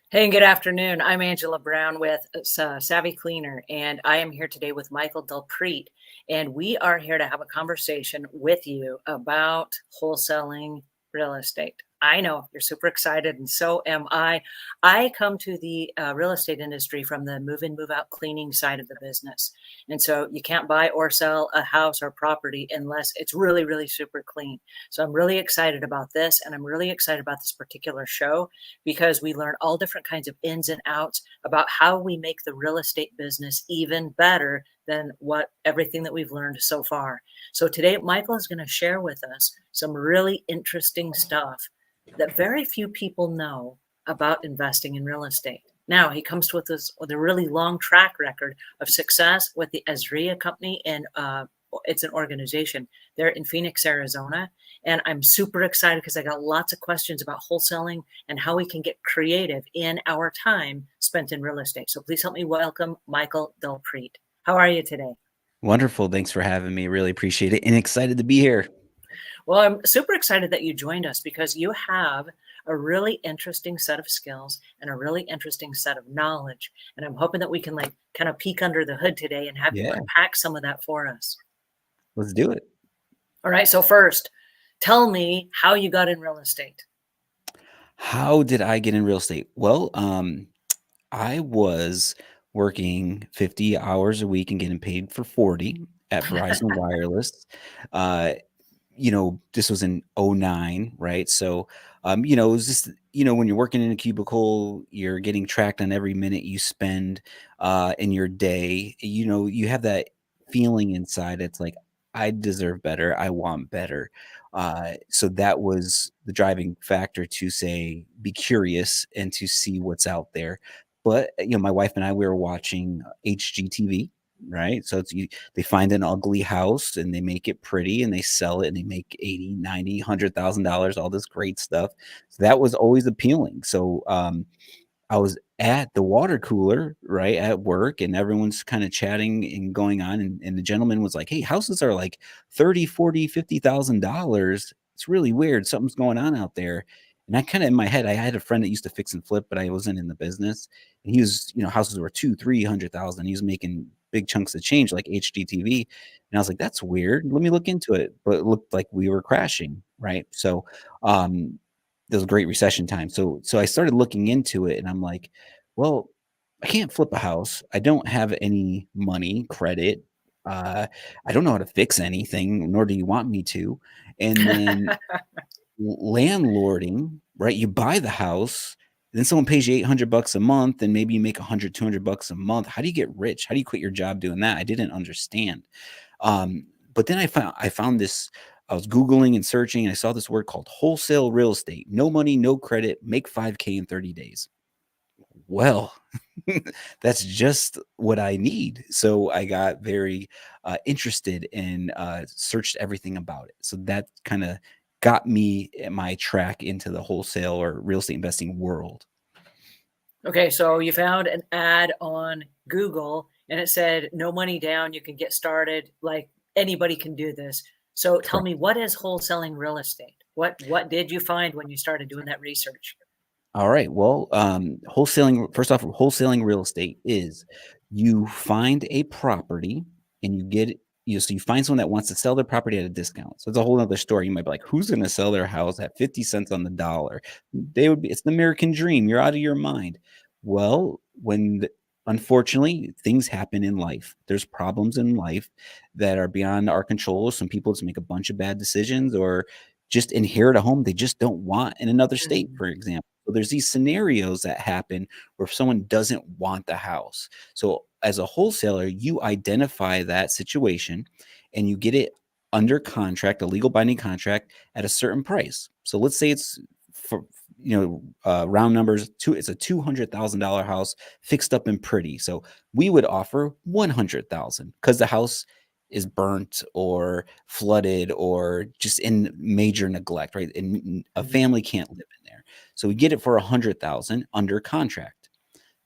Hey, and good afternoon. I'm Angela Brown with Savvy Cleaner, and I am here today with Michael Del Prete, and we are here to have a conversation with you about wholesaling real estate. I know you're super excited, and so am I. I come to the real estate industry from the move in, move out cleaning side of the business. And so you can't buy or sell a house or property unless it's really, really super clean. So I'm really excited about this, and I'm really excited about this particular show because we learn all different kinds of ins and outs about how we make the real estate business even better than what everything that we've learned so far. So today, Michael is going to share with us some really interesting stuff that very few people know about investing in real estate. Now, he comes with us with a really long track record of success with the AZREIA company, and it's an organization. They're in Phoenix, Arizona. And I'm super excited because I got lots of questions about wholesaling and how we can get creative in our time spent in real estate. So please help me welcome Michael Del Prete. How are you today? Wonderful. Thanks for having me. Really appreciate it and excited to be here. Well, I'm super excited that you joined us because you have a really interesting set of skills and a really interesting set of knowledge. And I'm hoping that we can like kind of peek under the hood today and have you Yeah, unpack some of that for us. let's do it. All right. So first, tell me how you got in real estate. How did I get in real estate? Well, I was working 50 hours a week and getting paid for 40 at Verizon Wireless. Uh, this was in '09, right? So, it was just, when you're working in a cubicle, you're getting tracked on every minute you spend in your day. You have that feeling inside. It's like, I deserve better. I want better. So that was the driving factor to say, be curious and to see what's out there. But, my wife and I, we were watching HGTV, right? So they find an ugly house and they make it pretty and they sell it and they make 80, 90, $100,000, all this great stuff. So that was always appealing. So I was at the water cooler, right, at work, and everyone's kind of chatting and going on. And the gentleman was like, hey, houses are like 30, 40, $50,000. It's really weird. Something's going on out there. And I kind of in my head, I had a friend that used to fix and flip, but I wasn't in the business. And he was, houses were 300,000. He was making big chunks of change like HGTV. And I was like, that's weird. Let me look into it. But it looked like we were crashing, right? So um there was a great recession time. So I started looking into it and I'm like, well, I can't flip a house. I don't have any money, credit. Uh, I don't know how to fix anything, nor do you want me to. And then landlording, right? You buy the house, then someone pays you 800 bucks a month, and maybe you make 100, 200 bucks a month. How do you get rich? How do you quit your job doing that? I didn't understand. Um, but then I found this. I was Googling and searching, and I saw this word called wholesale real estate. No money, no credit, make 5K in 30 days. Well, that's just what I need. So I got very interested and searched everything about it. So that kind of got me at my track into the wholesale or real estate investing world. Okay, so you found an ad on Google and it said no money down, you can get started, like anybody can do this. So tell me, Correct. what is wholesaling real estate? What did you find when you started doing that research? All right. Well, wholesaling, first off, wholesaling real estate is you find a property and you get so you find someone that wants to sell their property at a discount. So it's a whole other story. You might be like, who's going to sell their house at 50 cents on the dollar? It's the American dream. You're out of your mind. Well, unfortunately, things happen in life. There's problems in life that are beyond our control. Some people just make a bunch of bad decisions or just inherit a home they just don't want in another state, Mhm. for example. So there's these scenarios that happen where someone doesn't want the house. So as a wholesaler, you identify that situation and you get it under contract, a legal binding contract at a certain price. So let's say it's for round numbers, it's a $200,000 house fixed up and pretty. So we would offer 100,000 because the house is burnt or flooded or just in major neglect, right? And a Mhm. family can't live in there. So we get it for 100,000 under contract.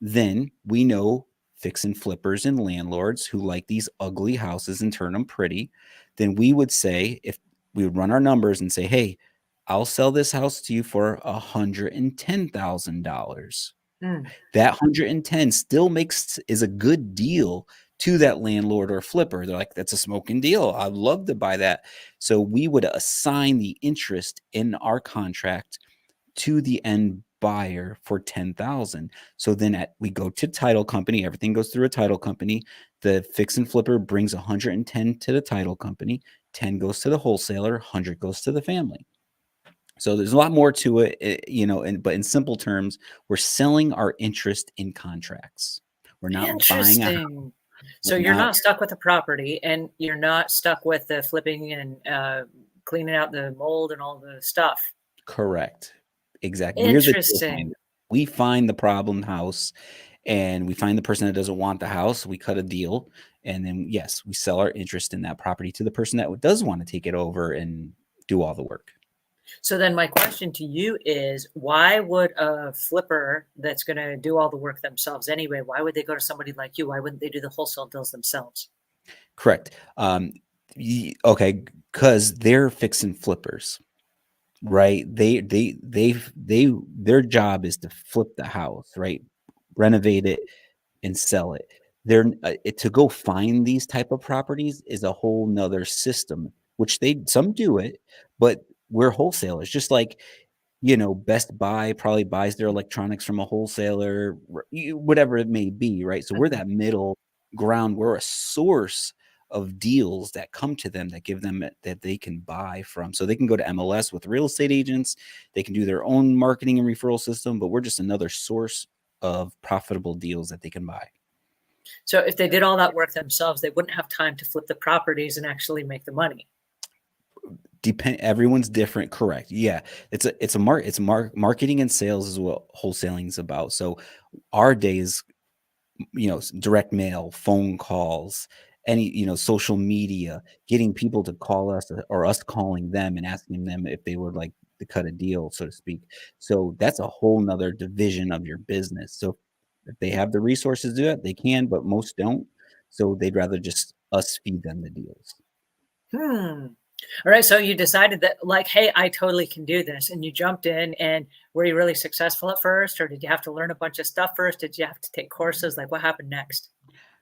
Then we know fix and flippers and landlords who like these ugly houses and turn them pretty. Then we would say, if we would run our numbers and say, hey, I'll sell this house to you for $110,000. Mm. That 110 still is a good deal to that landlord or flipper. They're like, "That's a smoking deal. I'd love to buy that." So we would assign the interest in our contract to the end buyer for 10,000. So then we go to title company, everything goes through a title company. The fix and flipper brings 110 to the title company, 10 goes to the wholesaler, 100 goes to the family. So there's a lot more to it, but in simple terms, we're selling our interest in contracts. We're not buying a house. Interesting. So We're you're not not stuck with the property, and you're not stuck with the flipping and cleaning out the mold and all the stuff. correct. Exactly. We're the deal Interesting. finder. We find the problem house and we find the person that doesn't want the house. We cut a deal. And then, yes, we sell our interest in that property to the person that does want to take it over and do all the work. So then my question to you is, why would a flipper that's going to do all the work themselves anyway, why would they go to somebody like you? Why wouldn't they do the wholesale deals themselves? Correct. Okay, because they're fixing flippers. Right? Their job is to flip the house, right? Renovate it and sell it. To go find these type of properties is a whole nother system, which some do it, but we're wholesalers. Just like, Best Buy probably buys their electronics from a wholesaler, whatever it may be, right? So we're Mhm. that middle ground. We're a source of deals that come to them that give them that they can buy from. So they can go to MLS with real estate agents. They can do their own marketing and referral system, but we're just another source of profitable deals that they can buy. So if they did all that work themselves, they wouldn't have time to flip the properties and actually make the money. Everyone's different, correct? Yeah, marketing and sales is what wholesaling is about. So our days, direct mail, phone calls, any, social media, getting people to call us or us calling them and asking them if they would like to cut a deal, so to speak. So that's a whole nother division of your business. So if they have the resources to do it, they can, but most don't. So they'd rather just us feed them the deals. Hmm. All right. So you decided that, like, hey, I totally can do this. And you jumped in, and were you really successful at first? Or did you have to learn a bunch of stuff first? Did you have to take courses? Like, what happened next?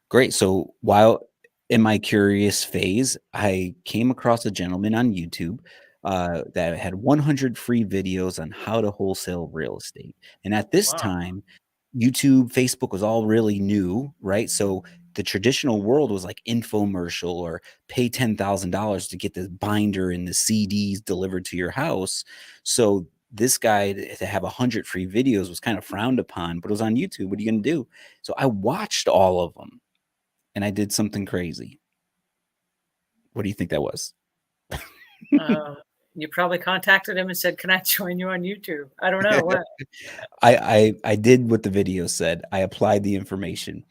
Great. So while in my curious phase, I came across a gentleman on YouTube that had 100 free videos on how to wholesale real estate. And at this Wow. time, YouTube, Facebook was all really new, right? So the traditional world was like infomercial or pay $10,000 to get the binder and the CDs delivered to your house. So this guy to have 100 free videos was kind of frowned upon, but it was on YouTube. What are you going to do? So I watched all of them and I did something crazy. What do you think that was? Uh, you probably contacted him and said, "Can I join you on YouTube?" I don't know what. I did what the video said. I applied the information.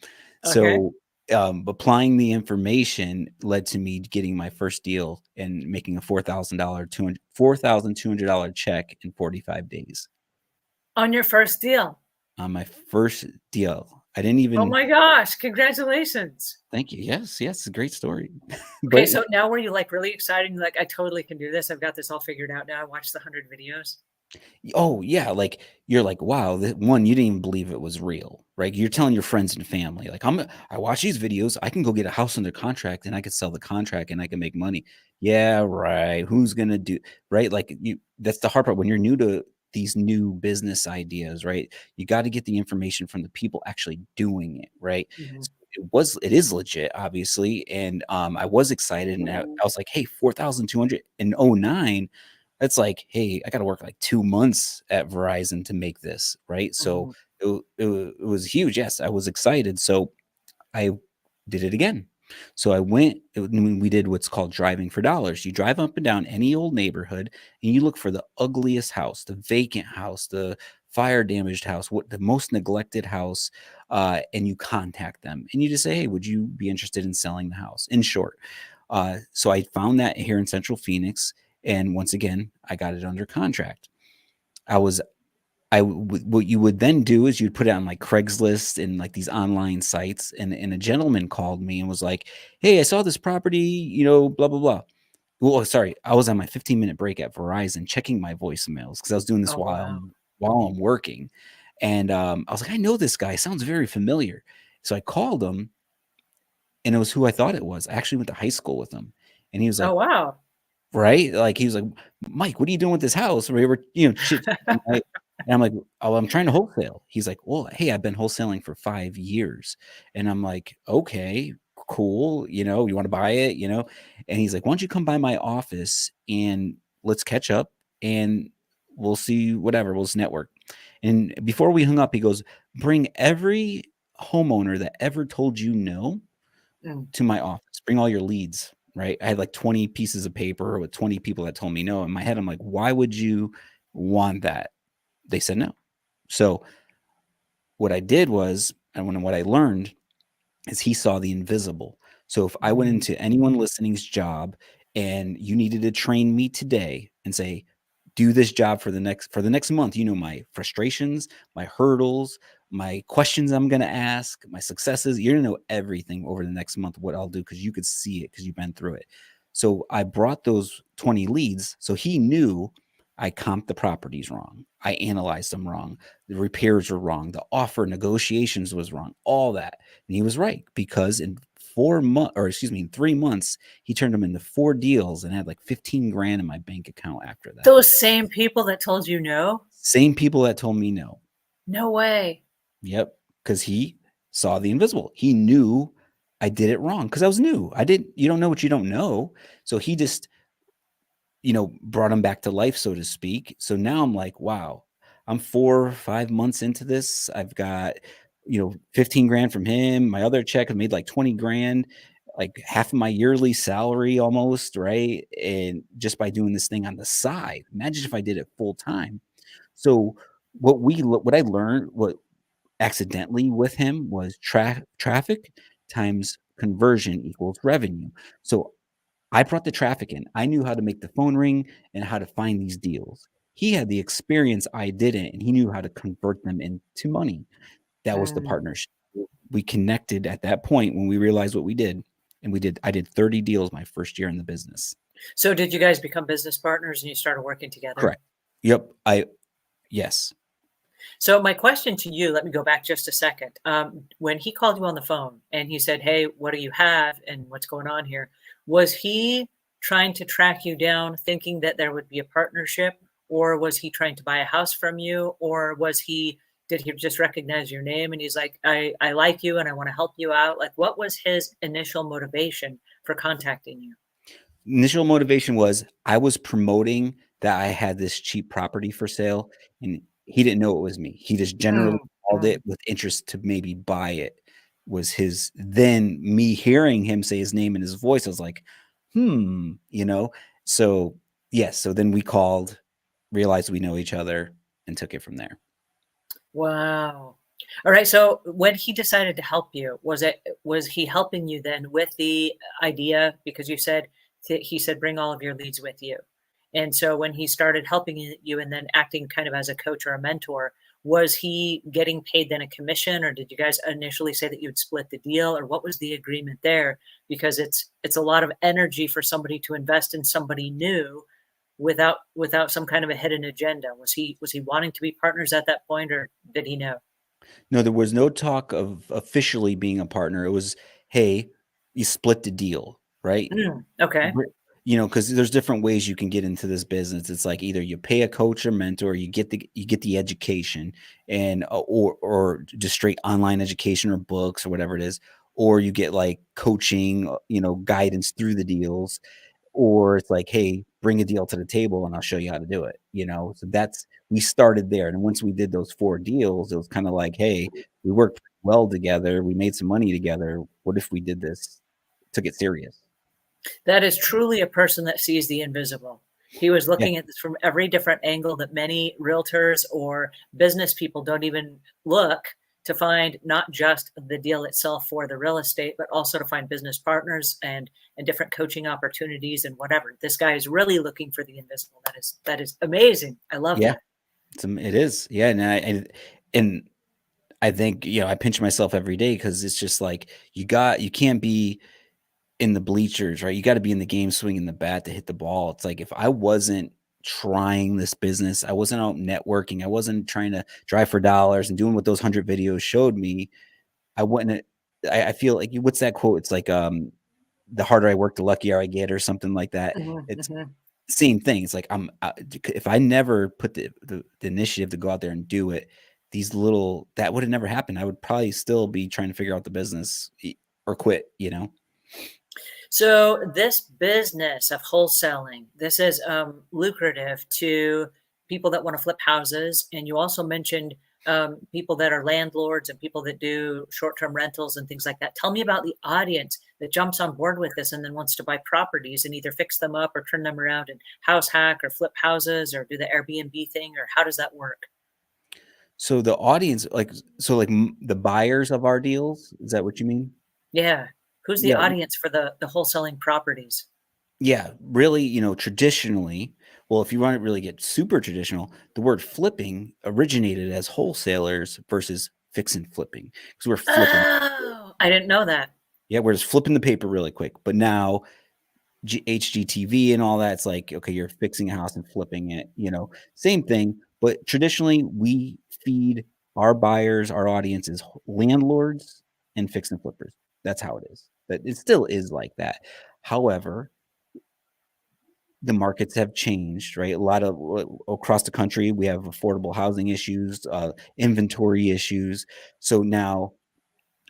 Okay. So, applying the information led to me getting my first deal and making a $4,200 check in 45 days On your first deal. on my first deal. I didn't Oh even my gosh! Congratulations. Thank you. Yes, yes, a great story. Okay, But so now were you like really excited? And like, I totally can do this. I've got this all figured out now. I watched the 100 videos. oh, yeah, like, you're like, "Wow, one, you didn't even believe it was real," right? You're telling your friends and family, like, I watch these videos, I can go get a house under contract, and I could sell the contract, and I can make money." Yeah, right, who's gonna do right? Like, that's the hard part when you're new to these new business ideas, right? You gotta get the information from the people actually doing it, right? Mhm. So it is legit, obviously, and, I was excited, and I was like, "Hey, 4,200 in '09." It's like, "Hey, I gotta work like 2 months at Verizon to make this," right? So, Mhm. it was huge, yes, I was excited, so I did it again. So I went when we did what's called driving for dollars. You drive up and down any old neighborhood, and you look for the ugliest house, the vacant house, the fire damaged house, what the most neglected house, and you contact them, and you just say, "Hey, would you be interested in selling the house?" In short. So I found that here in Central Phoenix, and once again, I got it under contract. I was what you would then do is you'd put it on like Craigslist and like these online sites, and a gentleman called me and was like, "Hey, I saw this property, blah blah blah." Well, oh, sorry, I was on my 15-minute break at Verizon checking my voicemails because I was doing this Oh, wow. while I'm working, And I was like, I know this guy. Sounds very familiar. So I called him, and it was who I thought it was. I actually went to high school with him, and he was Oh, like, wow. right? Like, he was like, "Mike, what are you doing with this house?" We were, chit-chatting, right? And I'm like, "Oh, I'm trying to wholesale." He's like, "Well, hey, I've been wholesaling for 5 years." And I'm like, "Okay, cool, you wanna buy it?" And he's like, "Why don't you come by my office and let's catch up and we'll see whatever, we'll just network." And before we hung up, he goes, "Bring every homeowner that ever told you no Mm. to my office. Bring all your leads," right? I had like 20 pieces of paper with 20 people that told me no. In my head, I'm like, why would you want that? They said no. So what I did was, and what I learned is he saw the invisible. So if I went Mm. into anyone listening's job and you needed to train me today and say, do this job for the next month, my frustrations, my hurdles, my questions I'm going to ask, my successes, you're going to know everything over the next month what I'll do because you could see it because you've been through it. So I brought those 20 leads, so he knew I comped the properties wrong. I analyzed them wrong. The repairs were wrong. The offer negotiations was wrong. All that. And he was right because in 4 months, or excuse me, in 3 months, he turned them into 4 deals and had like 15 grand in my bank account after that. Those same people that told you no? Same people that told me no. No way. Yep. Because he saw the invisible. He knew I did it wrong because I was new. You don't know what you don't know. So he just, brought him back to life, so to speak. So now I'm like, wow, I'm 4 or 5 months into this. I've got, 15 grand from him. My other check, I made like 20 grand, like half of my yearly salary almost, right? And just by doing this thing on the side, imagine if I did it full time. So what I learned, what accidentally with him was traffic times conversion equals revenue. So I brought the traffic in. I knew how to make the phone ring and how to find these deals. He had the experience I didn't, and he knew how to convert them into money. That was the Mm. partnership. We connected at that point when we realized what we did, and I did 30 deals my first year in the business. So did you guys become business partners and you started working together? Correct. Yep. Yes. So my question to you, let me go back just a second. When he called you on the phone and he said, "Hey, what do you have and what's going on here?" Was he trying to track you down, thinking that there would be a partnership, or was he trying to buy a house from you, or did he just recognize your name and he's like, "I like you and I want to help you out"? Like, what was his initial motivation for contacting you? Initial motivation was I was promoting that I had this cheap property for sale, and he didn't know it was me. He just generally Mm, called mm. it with interest to maybe buy it was his then me hearing him say his name and his voice, I was like, "Hmm," you know? So, yes, so then we called, realized we know each other, and took it from there. Wow. All right. So when he decided to help you, was he helping you then with the idea because you said he said bring all of your leads with you. And so when he started helping you and then acting kind of as a coach or a mentor, was he getting paid then a commission or did you guys initially say that you'd split the deal or what was the agreement there? Because it's a lot of energy for somebody to invest in somebody new without some kind of a hidden agenda. Was he wanting to be partners at that point, or did he know? No, there was no talk of officially being a partner. It was, "Hey, you split the deal," right? Mm, okay. Br Because there's different ways you can get into this business. It's like either you pay a coach or mentor, you get the education and, or just straight online education or books or whatever it is, or you get, like, coaching, guidance through the deals, or it's like, "Hey, bring a deal to the table and I'll show you how to do it," you know? So we started there, and once we did those 4 deals, it was kinda like, "Hey, we worked well together, we made some money together. What if we did this took it serious?" That is truly a person that sees the invisible. He was Yeah. looking at this from every different angle that many realtors or business people don't even look to find not just the deal itself for the real estate, but also to find business partners and different coaching opportunities and whatever. This guy is really looking for the invisible. That is amazing. I love Yeah. that. It is. Yeah, and I think, I pinch myself every day because it's just like you can't be in the bleachers, right? You gotta be in the game swinging the bat to hit the ball. It's like if I wasn't trying this business. I wasn't out networking. I wasn't trying to drive for dollars and doing what those 100 videos showed me. I wouldn't. I feel like what's that quote? It's like the harder I work, the luckier I get, or something like that. Mhm, It's mhm. the same thing. It's like if I never put the initiative to go out there and do it, that would have never happened. I would probably still be trying to figure out the business or quit. So this business of wholesaling, this is lucrative to people that want to flip houses. And you also mentioned people that are landlords and people that do short-term rentals and things like that. Tell me about the audience that jumps on board with this and then wants to buy properties and either fix them up or turn them around and house hack or flip houses or do the Airbnb thing, or how does that work? So the audience, the buyers of our deals, is that what you mean? Yeah. Who's the Yeah, audience for the wholesaling properties? yeah, really, traditionally, well, if you want to really get super traditional, the word flipping originated as wholesalers versus fix and flipping because we're flipping. Oh, I didn't know that. Yeah, we're just flipping the paper really quick. But now HGTV and all that, it's like, okay, you're fixing a house and flipping it, same thing. But traditionally, we feed our buyers, our audience is landlords and fix and flippers. That's how it is. That it still is like that. However, the markets have changed, right? A lot of across the country, we have affordable housing issues, inventory issues. So now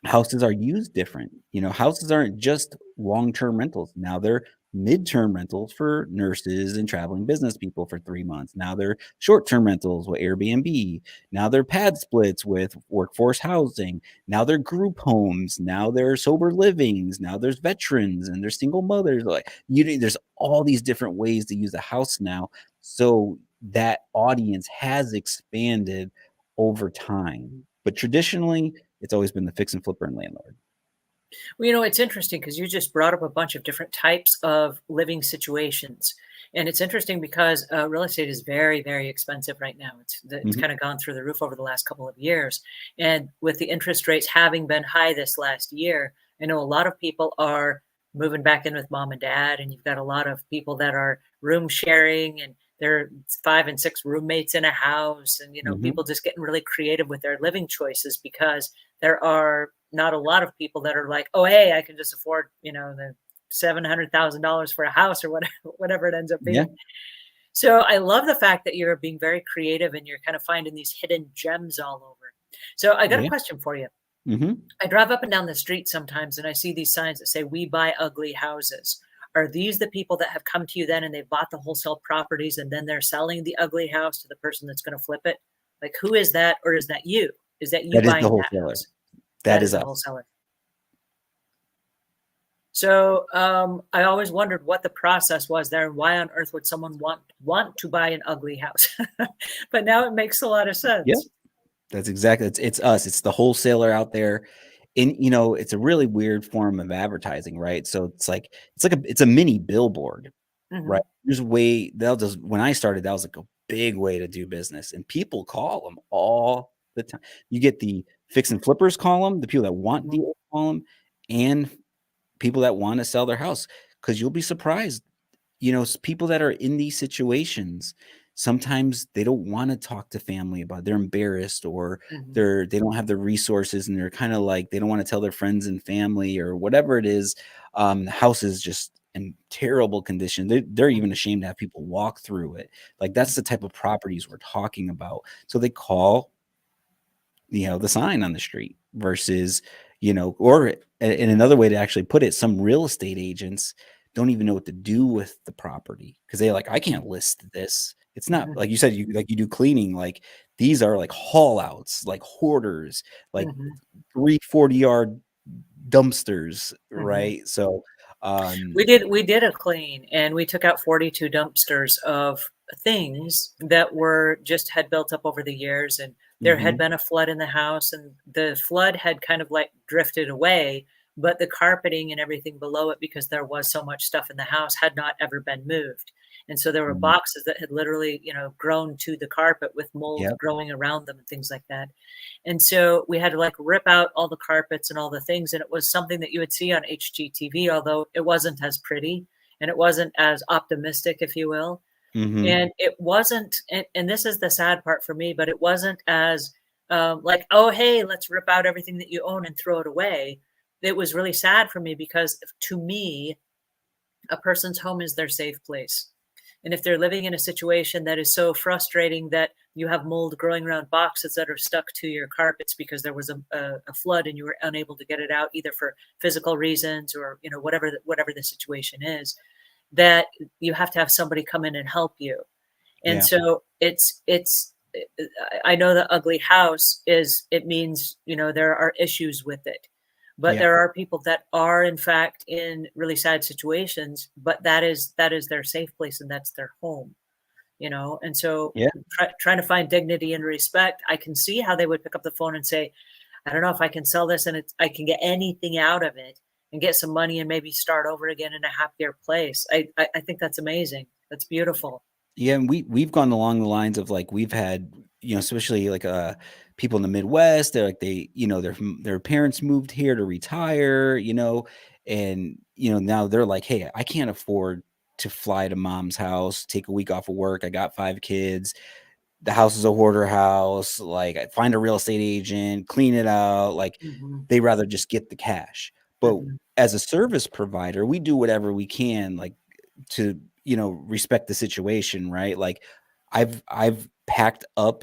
houses are used different. Houses aren't just long-term rentals. Now they're midterm rentals for nurses and traveling business people for 3 months. Now they're short-term rentals with Airbnb. Now they're pad splits with workforce housing. Now they're group homes. Now they're sober livings. Now there's veterans and there's single mothers. There's all these different ways to use a house now. So that audience has expanded over time. But traditionally, it's always been the fix and flipper and landlord. Well, it's interesting because you just brought up a bunch of different types of living situations. And it's interesting because real estate is very, very expensive right now. It's Mhm, kind of gone through the roof over the last couple of years. And with the interest rates having been high this last year, I know a lot of people are moving back in with mom and dad, and you've got a lot of people that are room sharing and they're 5 and 6 roommates in a house, and mhm. people just getting really creative with their living choices because there are not a lot of people that are like, "Oh, hey, I can just afford, the $700,000 for a house," or whatever whatever it ends up Yeah, being. So I love the fact that you're being very creative and you're kind of finding these hidden gems all over. So I got a yeah, question for you. mhm. I drive up and down the street sometimes and I see these signs that say, "We buy ugly houses." Are these the people that have come to you then and they've bought the wholesale properties and then they're selling the ugly house to the person that's going to flip it? Like, who is that? Or is that you? Is that you That is the buying that wholesaler. house? That That is is the us. wholesaler. So I always wondered what the process was there and why on earth would someone want to buy an ugly house? But now it makes a lot of Yeah, sense. that's exactly it's us. It's the wholesaler out there. And, it's a really weird form of advertising, right? So it's a mini billboard, right? Hmm. There's a way they'll just when I started, that was like a big way to do business, and people call them all the time. You get the fix and flippers call them, the people that want Hmm. deals call them, and people that wanna sell their house, because 'cause you'll be surprised. People that are in these situations, sometimes they don't wanna talk to family about it. They're embarrassed, or Hmm. they don't have the resources, and they're kinda like they don't wanna tell their friends and family or whatever it is. The house is just in terrible condition. They're even Hmm. ashamed to have people walk through it. Like, that's the type of properties we're talking about. So they call the sign on the street versus, or in another way to actually put it, some real estate agents don't even know what to do with the property because they're like, I can't list this. It's not Hmm. like you said, you do cleaning, like these are like haul outs, like hoarders, like Hmm. 340-yard dumpsters, Hmm. right? So, We did a clean and we took out 42 dumpsters of things that were just had built up over the years, and there had mhm, been a flood in the house and the flood had kind of like drifted away, but the carpeting and everything below it, because there was so much stuff in the house, had not ever been moved. And so there were mhm, boxes that had literally, grown to the carpet with mold yep, growing around them and things like that. And so we had to like rip out all the carpets and all the things. And it was something that you would see on HGTV, although it wasn't as pretty and it wasn't as optimistic, if you will. Mhm. And it wasn't, and this is the sad part for me, but it wasn't as like, oh, hey, let's rip out everything that you own and throw it away. It was really sad for me because to me, a person's home is their safe place. And if they're living in a situation that is so frustrating that you have mold growing around boxes that are stuck to your carpets because there was a flood and you were unable to get it out either for physical reasons or whatever the situation is, that you have to have somebody come in and help you. And Yeah. so I know the ugly house is, it means, there are issues with it. But Yeah. there are people that are in fact in really sad situations, but that is their safe place and that's their home, And so Yeah. trying to find dignity and respect, I can see how they would pick up the phone and say, I don't know if I can sell this and I can get anything out of it and get some money and maybe start over again in a happier place. I think that's amazing. That's beautiful. Yeah, and we've gone along the lines of, like, we've had, especially, like, people in the Midwest, they're like, their parents moved here to retire, and, now they're like, "Hey, I can't afford to fly to mom's house, take a week off of work. I got 5 kids. The house is a hoarder house. Like, I find a real estate agent, clean it out." Like, Mhm, they rather just get the cash. But mhm. as a service provider, we do whatever we can, like, to, respect the situation, right? Like, I've packed up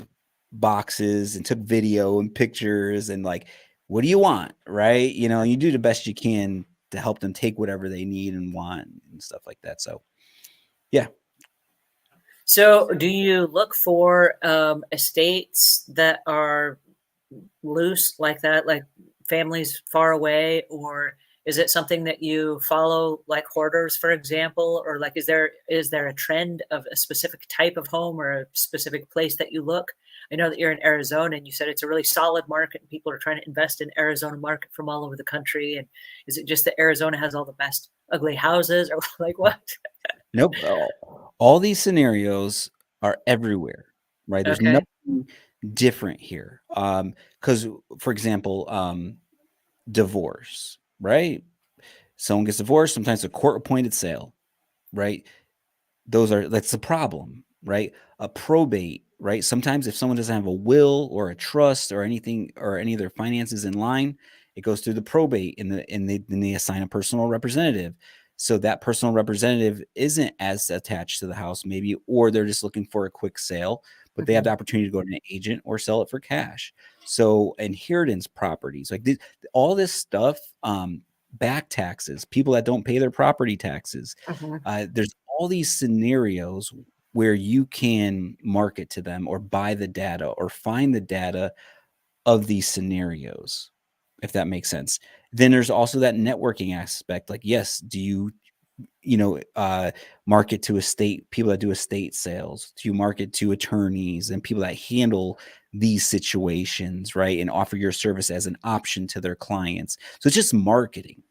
boxes and took video and pictures and, like, what do you want, right? You do the best you can to help them take whatever they need and want and stuff like that. So, yeah. So, do you look for estates that are loose like that, like families far away, or is it something that you follow, like hoarders, for example, or like is there a trend of a specific type of home or a specific place that you look? I know that you're in Arizona, and you said it's a really solid market, and people are trying to invest in Arizona market from all over the country. And is it just that Arizona has all the best ugly houses, or like what? Nope. All these scenarios are everywhere, right? There's Okay. nothing different here. Because, for example, divorce, right? Someone gets divorced, sometimes a court appointed sale, right? That's the problem, right? A probate, right? Sometimes if someone doesn't have a will or a trust or anything or any of their finances in line, it goes through the probate and they assign a personal representative. So that personal representative isn't as attached to the house, maybe, or they're just looking for a quick sale, but they have Mhm, the opportunity to go to an agent or sell it for cash. So inheritance properties, like all this stuff, back taxes, people that don't pay their property taxes. mhm, There's all these scenarios where you can market to them or buy the data or find the data of these scenarios, if that makes sense. Then there's also that networking aspect. Like, yes, do you, market to estate people that do estate sales? Do you market to attorneys and people that handle these situations, right? And offer your service as an option to their clients. So it's just marketing.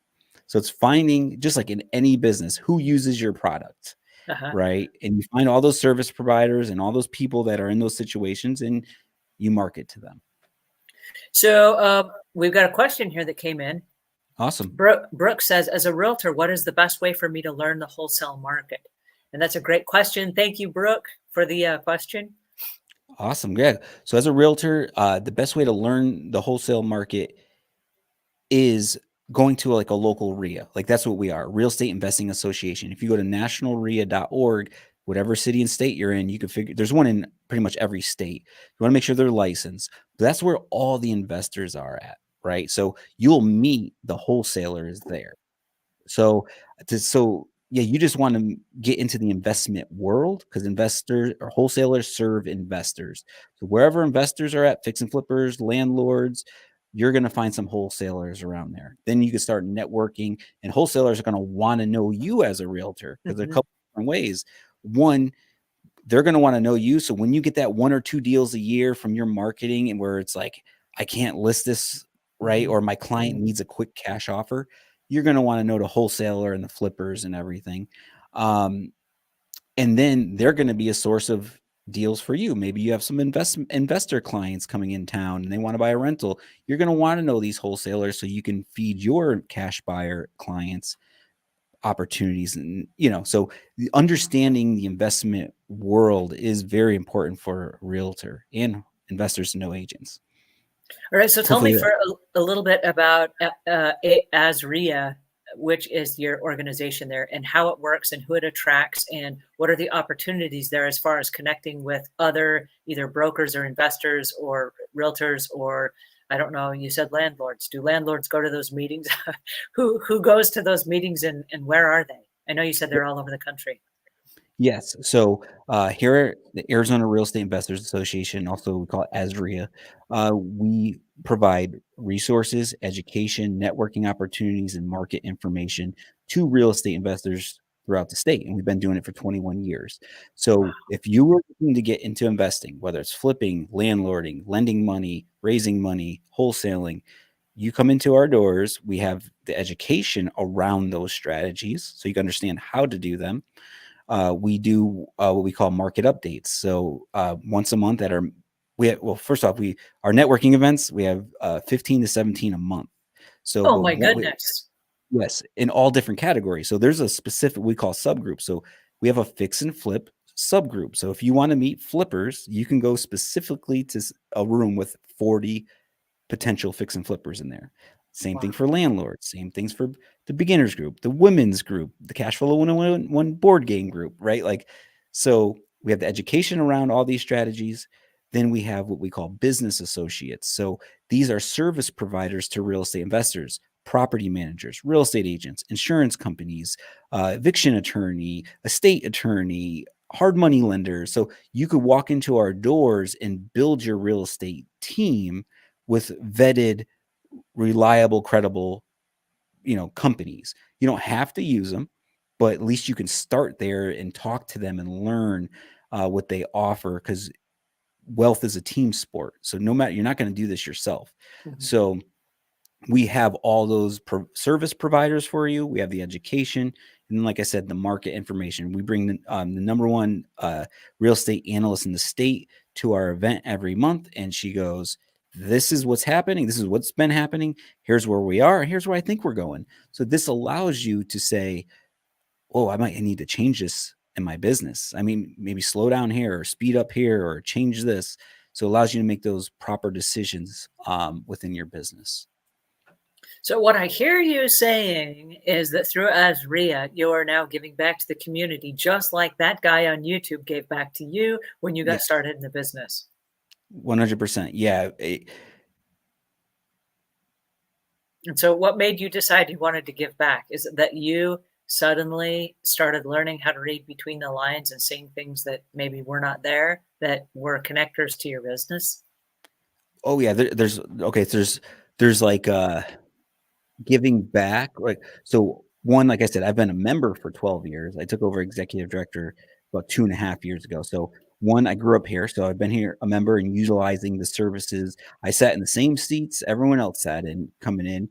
So it's finding, just like in any business, who uses your product, uh-huh. right? And you find all those service providers and all those people that are in those situations and you market to them. So we've got a question here that came in. Awesome. Brooke says, as a realtor, what is the best way for me to learn the wholesale market? And that's a great question. Thank you, Brooke, for the question. Awesome. Yeah. So as a realtor, the best way to learn the wholesale market is going to like a local RIA. Like that's what we are, Real Estate Investing Association. If you go to nationalria.org, whatever city and state you're in, you can figure there's one in pretty much every state. You want to make sure they're licensed. But that's where all the investors are at, right? So you'll meet the wholesalers there. So yeah, you just want to get into the investment world because investors or wholesalers serve investors. So wherever investors are at, fix and flippers, landlords, you're going to find some wholesalers around there. Then you can start networking, and wholesalers are going to want to know you as a realtor because there are a Mhm, couple different ways. One, they're going to want to know you. So when you get that 1 or 2 deals a year from your marketing and where it's like, I can't list this, right? mhm, Or my client mhm, needs a quick cash offer, you're going to want to know the wholesaler and the flippers and everything. Um, and then they're going to be a source of deals for you. Maybe you have some investor clients coming in town and they want to buy a rental. You're going to want to know these wholesalers so you can feed your cash buyer clients opportunities. And, so understanding the investment world is very important for a realtor and investors to know agents. All right. So tell me Hopefully for that. a little bit about AZREIA, which is your organization there, and how it works and who it attracts, and what are the opportunities there as far as connecting with other either brokers or investors or realtors, or I don't know, you said landlords. Do landlords go to those meetings? Who goes to those meetings, and where are they? I know you said they're all over the country. Yes. So here at the Arizona Real Estate Investors Association, also we call it AZREIA, we provide resources, education, networking opportunities, and market information to real estate investors throughout the state. And we've been doing it for 21 years. So if you were looking to get into investing, whether it's flipping, landlording, lending money, raising money, wholesaling, you come into our doors. We have the education around those strategies so you can understand how to do them. We do what we call market updates. So once a month first off, our networking events, we have 15 to 17 a month. So, Oh but my what we, goodness. yes, in all different categories. So there's a specific, we call subgroup. So we have a fix and flip subgroup. So if you want to meet flippers, you can go specifically to a room with 40 potential fix and flippers in there. Same thing Wow. for landlords, same things for the beginners group, the women's group, the cash flow 101 board game group, right? Like, so we have the education around all these strategies. Then we have what we call business associates. So these are service providers to real estate investors, property managers, real estate agents, insurance companies, eviction attorney, estate attorney, hard money lenders. So you could walk into our doors and build your real estate team with vetted, reliable, credible, companies. You don't have to use them, but at least you can start there and talk to them and learn what they offer, because wealth is a team sport. So no matter, you're not going to do this yourself. Mhm. So we have all those service providers for you. We have the education. And then, like I said, the market information. We bring the number one real estate analyst in the state to our event every month. And she goes, this is what's happening. This is what's been happening. Here's where we are. Here's where I think we're going. So this allows you to say, oh, I might need to change this in my business. I mean, maybe slow down here or speed up here or change this. So it allows you to make those proper decisions within your business. So what I hear you saying is that through AZREIA, you are now giving back to the community, just like that guy on YouTube gave back to you when you got Yes. started in the business. 100%. Yeah. And so what made you decide you wanted to give back? Is it that you suddenly started learning how to read between the lines and seeing things that maybe were not there that were connectors to your business? Oh yeah. There's okay. There's like giving back. Like, so one, like I said, I've been a member for 12 years. I took over executive director about 2.5 years ago. So one, I grew up here. So I've been here a member and utilizing the services. I sat in the same seats everyone else sat in coming in.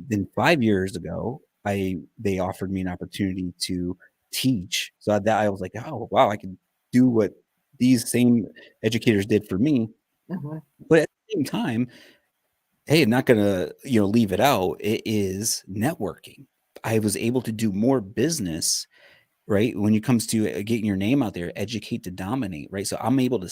Then 5 years ago, they offered me an opportunity to teach. So that I was like, oh wow, I can do what these same educators did for me. Mhm. But at the same time, hey, I'm not gonna, leave it out. It is networking. I was able to do more business, right? When it comes to getting your name out there, educate to dominate, right? So I'm able to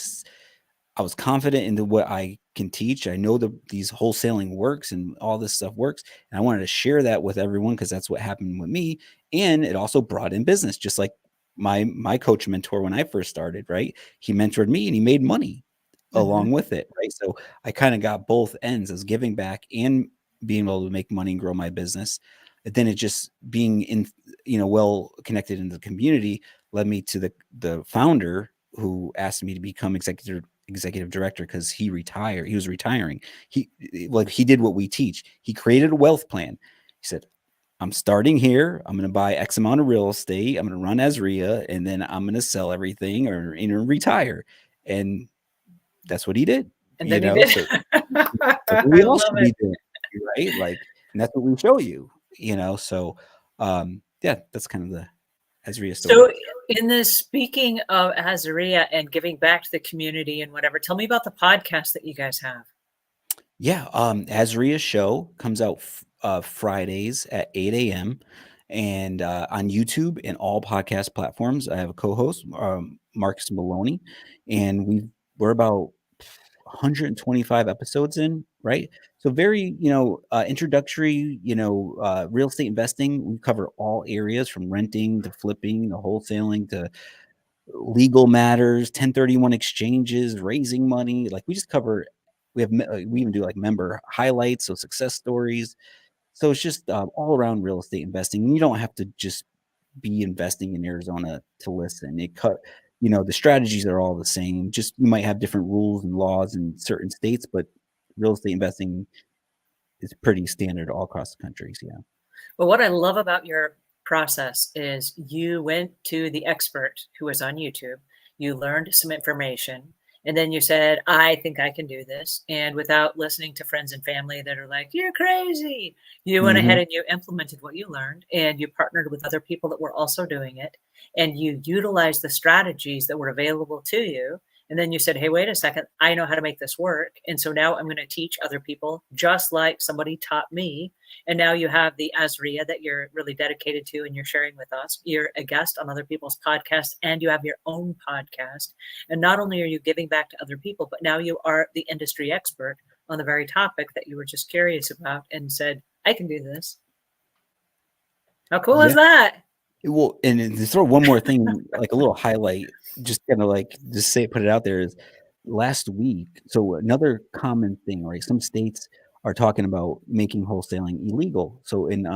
I was confident into what I can teach. I know these wholesaling works and all this stuff works. And I wanted to share that with everyone because that's what happened with me. And it also brought in business, just like my coach mentor when I first started, right? He mentored me and he made money along Mhm. with it, right? So I kind of got both ends, as giving back and being able to make money and grow my business. And then it just being in, well connected in the community led me to the founder who asked me to become executive director because he retired. He was retiring. He did what we teach. He created a wealth plan. He said, I'm starting here. I'm going to buy X amount of real estate. I'm going to run AZREIA, and then I'm going to sell everything or retire. And that's what he did. And then you did. So that's what I we all love should it. be doing, right? Like, and that's what we show you. So yeah, that's kind of the AZREIA story. So in this, speaking of AZREIA and giving back to the community and whatever, tell me about the podcast that you guys have. Yeah, AZREIA Show comes out Fridays at 8 a.m. and on YouTube and all podcast platforms. I have a co-host, Marcus Maloney, and we're about 125 episodes in, right? So very, introductory, real estate investing. We cover all areas from renting to flipping to wholesaling to legal matters, 1031 exchanges, raising money. Like we just cover. We even do like member highlights, so success stories. So it's just all around real estate investing. You don't have to just be investing in Arizona to listen. The strategies are all the same. Just you might have different rules and laws in certain states, but real estate investing is pretty standard all across the country. So, yeah. Well, what I love about your process is you went to the expert who was on YouTube, you learned some information, and then you said, I think I can do this. And without listening to friends and family that are like, you're crazy, you went ahead Mhm. and you implemented what you learned and you partnered with other people that were also doing it. And you utilized the strategies that were available to you. And then you said, hey, wait a second, I know how to make this work. And so now I'm going to teach other people just like somebody taught me. And now you have the AZREIA that you're really dedicated to and you're sharing with us. You're a guest on other people's podcasts and you have your own podcast. And not only are you giving back to other people, but now you are the industry expert on the very topic that you were just curious about and said, I can do this. How cool is Yeah. that? Well, and then to throw one more thing, like a little highlight, just kind of like just say put it out there is last week. So another common thing, right? Some states are talking about making wholesaling illegal. So in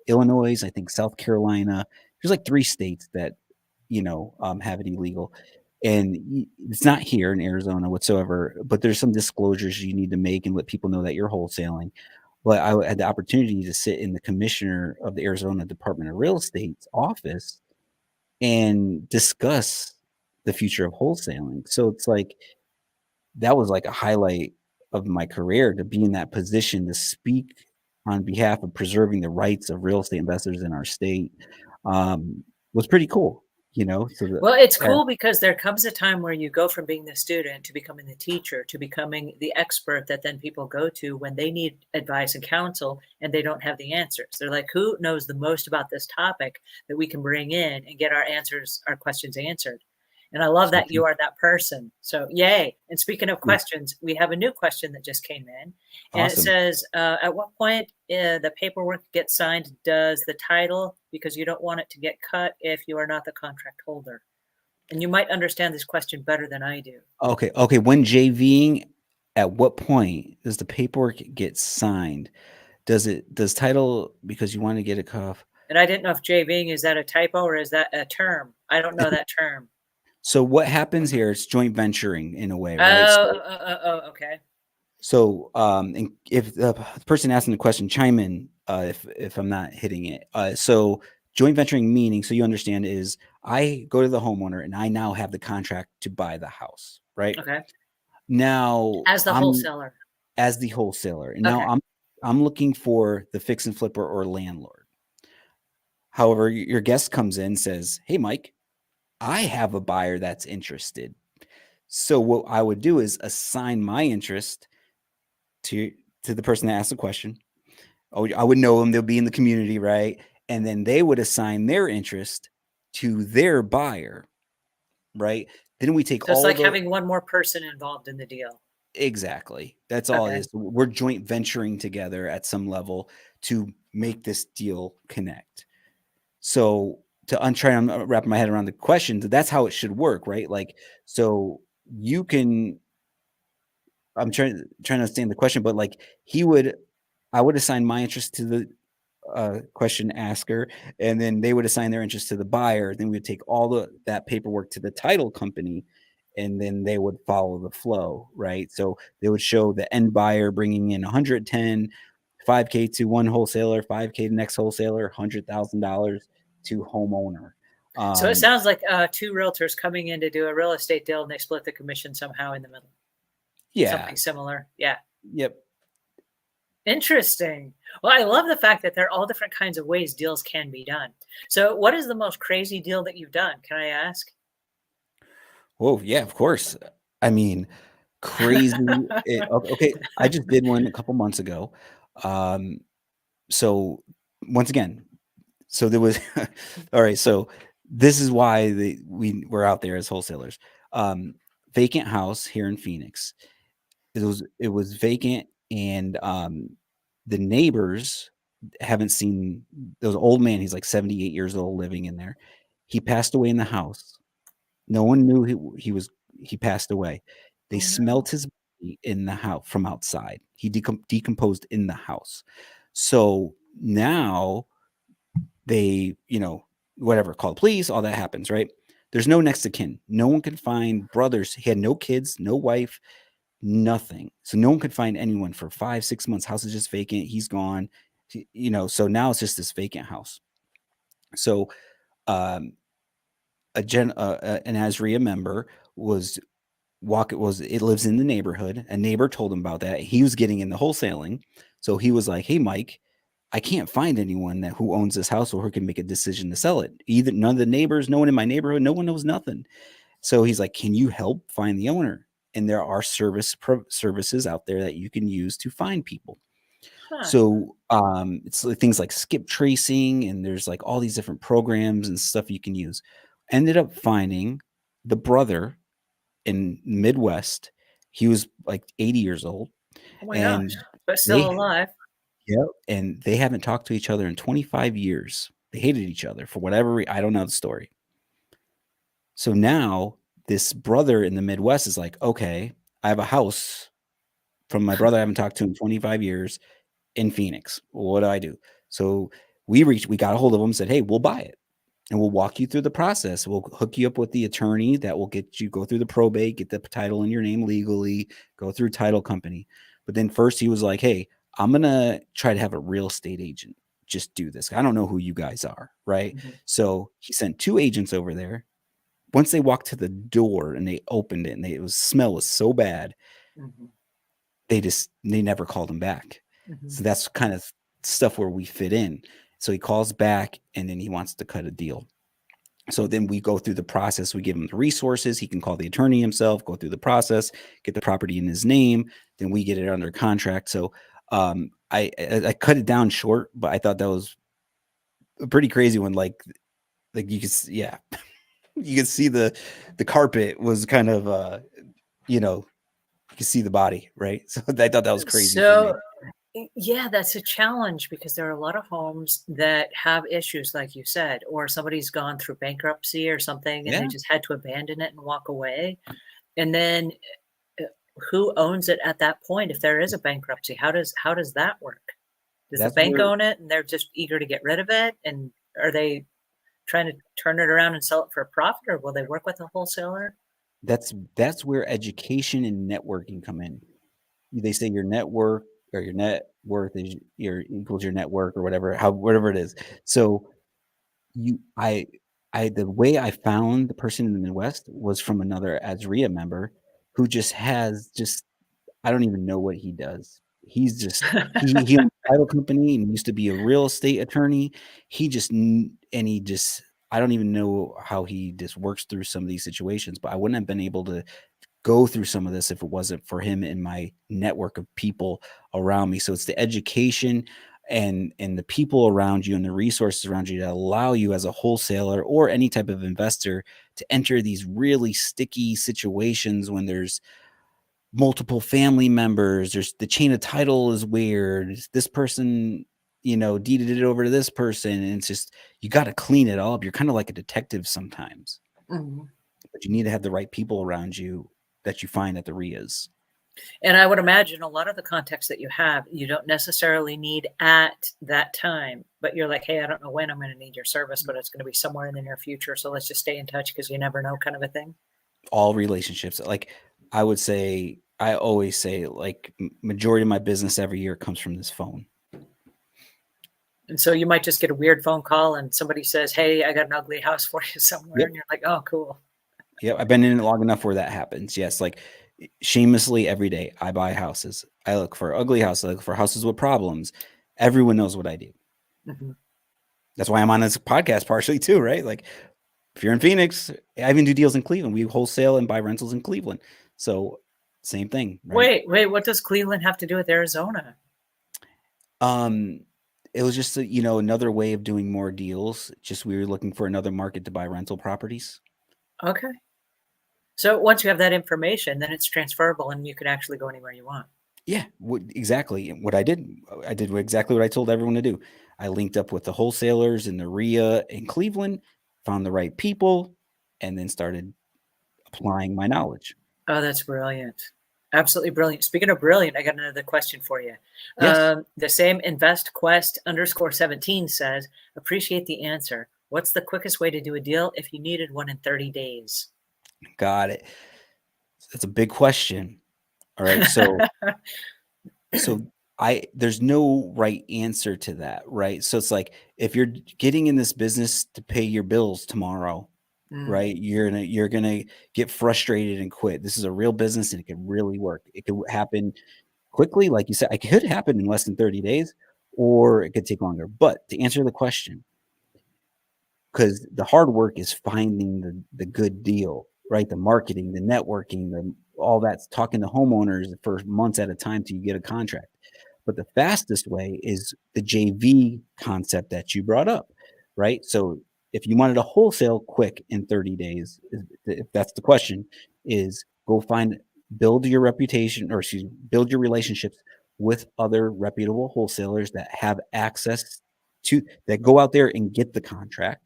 Illinois, I think South Carolina, there's like 3 states that have it illegal, and it's not here in Arizona whatsoever. But there's some disclosures you need to make and let people know that you're wholesaling. But I had the opportunity to sit in the commissioner of the Arizona Department of Real Estate's office and discuss the future of wholesaling. So it's like that was like a highlight of my career to be in that position to speak on behalf of preserving the rights of real estate investors in our state. Was pretty cool, So Well, it's cool because there comes a time where you go from being the student to becoming the teacher to becoming the expert that then people go to when they need advice and counsel and they don't have the answers. They're like, who knows the most about this topic that we can bring in and get our questions answered? And I love so that you are that person. So yay. And speaking of yeah, questions, we have a new question that just came in. And it awesome. says, at what point the paperwork gets signed does the title, because you don't want it to get cut if you are not the contract holder? And you might understand this question better than I do. Okay. When JVing, at what point does the paperwork get signed? Does title because you want to get a cuff? And I didn't know if JVing, is that a typo or is that a term? I don't know that term. So what happens here is joint venturing in a way, right? Okay. And if the person asking the question chime in, if I'm not hitting it. So joint venturing meaning, so you understand, is I go to the homeowner and I now have the contract to buy the house, right? Okay. Now As the I'm wholesaler. as the wholesaler, and now Okay. I'm looking for the fix and flipper or landlord. However, your guest comes in and says, "Hey, Mike, I have a buyer that's interested." So what I would do is assign my interest to the person that asked the question. Oh, I would know them. They'll be in the community, right? And then they would assign their interest to their buyer, right? Then we take So it's all like the having one more person involved in the deal. exactly. That's all it Okay. is. We're joint venturing together at some level to make this deal connect. So I'm trying to wrap my head around the question. That's how it should work, right? Like, so you can. I'm trying to understand the question, but like I would assign my interest to the question asker, and then they would assign their interest to the buyer. Then we would take all that paperwork to the title company, and then they would follow the flow, right? So they would show the end buyer bringing in 110, 5K to one wholesaler, 5K to next wholesaler, $100,000 to homeowner. So it Um, sounds like two realtors coming in to do a real estate deal and they split the commission somehow in the middle. yeah, Something similar. Yeah. yep. Interesting. Well, I love the fact that there are all different kinds of ways deals can be done. So what is the most crazy deal that you've done? Can I ask? Whoa, yeah, of course. I mean, crazy. Okay, I just did one a couple months ago. So once again, So there was all right, so this is why we were out there as wholesalers. Um, Vacant house here in Phoenix. It was vacant, and the neighbors haven't seen. There was an old man, he's like 78 years old, living in there. He passed away in the house. No one knew he passed away. They Oh no. smelt his body in the house from outside. He decomposed in the house. So now they, whatever, call the police, all that happens, right? There's no next of kin. No one could find brothers. He had no kids, no wife, nothing. So no one could find anyone for 5, 6 months. House is just vacant. He's gone. So now it's just this vacant house. So um, an AZREIA member it lives in the neighborhood. A neighbor told him about that. He was getting into wholesaling. So he was like, "Hey, Mike, I can't find anyone who owns this house or who can make a decision to sell it. Either none of the neighbors, no one in my neighborhood, no one knows nothing." So he's like, "Can you help find the owner?" And there are services out there that you can use to find people. Huh. So it's things like skip tracing, and there's like all these different programs and stuff you can use. Ended up finding the brother in Midwest. He was like 80 years old, Oh my gosh. and But still they alive. yep, and they haven't talked to each other in 25 years. They hated each other for whatever I don't know the story. So now this brother in the Midwest is like, okay, I have a house from my brother I haven't talked to in 25 years in Phoenix. What do I do? So we got a hold of them, said, hey, we'll buy it. And we'll walk you through the process. We'll hook you up with the attorney that will get you go through the probate, get the title in your name legally, go through title company. But then first he was like, hey, I'm going to try to have a real estate agent just do this. I don't know who you guys are, right? Mhm. So he sent 2 agents over there. Once they walked to the door and they opened it, and smell was so bad, Mhm. they never called him back. Mhm. So that's kind of stuff where we fit in. So he calls back and then he wants to cut a deal. So then we go through the process. We give him the resources. He can call the attorney himself, go through the process, get the property in his name. Then we get it under contract. So I cut it down short, but I thought that was a pretty crazy one. Like you could, yeah, you could see the carpet was kind of, you could see the body, right? So I thought that was crazy for me. So, yeah, that's a challenge because there are a lot of homes that have issues, like you said, or somebody's gone through bankruptcy or something and they Yeah, just had to abandon it and walk away. And then uh, who owns it at that point if there is a bankruptcy? How does that work? Does the that's bank where own it and they're just eager to get rid of it? And are they trying to turn it around and sell it for a profit, or will they work with a wholesaler? that's where education and networking come in. They say your network or your net worth is your equals your network or whatever it is. So you I the way I found the person in the Midwest was from another AZREIA member who just I don't even know what he does. He's just he owns a title company and used to be a real estate attorney. He just and he just I don't even know how he just works through some of these situations, but I wouldn't have been able to go through some of this if it wasn't for him and my network of people around me. So it's the education and the people around you and the resources around you that allow you as a wholesaler or any type of investor to enter these really sticky situations when there's multiple family members. There's the chain of title is weird. This person, deeded it over to this person. And it's just, you got to clean it all up. You're kind of like a detective sometimes, Mhm. but you need to have the right people around you that you find at the RIAs. And I would imagine a lot of the contacts that you have, you don't necessarily need at that time, but you're like, hey, I don't know when I'm going to need your service, but it's going to be somewhere in the near future. So let's just stay in touch because you never know, kind of a thing. All relationships. Like I always say, like majority of my business every year comes from this phone. And so you might just get a weird phone call and somebody says, hey, I got an ugly house for you somewhere. Yep. And you're like, oh, cool. Yep. I've been in it long enough where that happens. Yes. Like shamelessly every day I buy houses. I look for ugly houses. I look for houses with problems. Everyone knows what I do. Mhm. That's why I'm on this podcast partially too, right? Like if you're in Phoenix, I even do deals in Cleveland. We wholesale and buy rentals in Cleveland. So same thing, right? Wait, what does Cleveland have to do with Arizona? Um, it was just, you know, another way of doing more deals. Just we were looking for another market to buy rental properties. Okay. So once you have that information, then it's transferable and you can actually go anywhere you want. Yeah, exactly. And I did exactly what I told everyone to do. I linked up with the wholesalers in the RIA in Cleveland, found the right people, and then started applying my knowledge. Oh, that's brilliant. Absolutely brilliant. Speaking of brilliant, I got another question for you. Yes, The same investquest_17 says, appreciate the answer. What's the quickest way to do a deal if you needed one in 30 days? got it. That's a big question. All right, so I there's no right answer to that, right? So it's like if you're getting in this business to pay your bills tomorrow, Mm, right? You're gonna get frustrated and quit. This is a real business and it can really work. It could happen quickly, like you said, it could happen in less than 30 days, or it could take longer. But to answer the question, because the hard work is finding the good deal, right? The marketing, the networking, the all that's talking to homeowners for months at a time till you get a contract. But the fastest way is the JV concept that you brought up, right? So if you wanted a wholesale quick in 30 days, if that's the question, is go find build your reputation or excuse me, build your relationships with other reputable wholesalers that have access to that go out there and get the contract,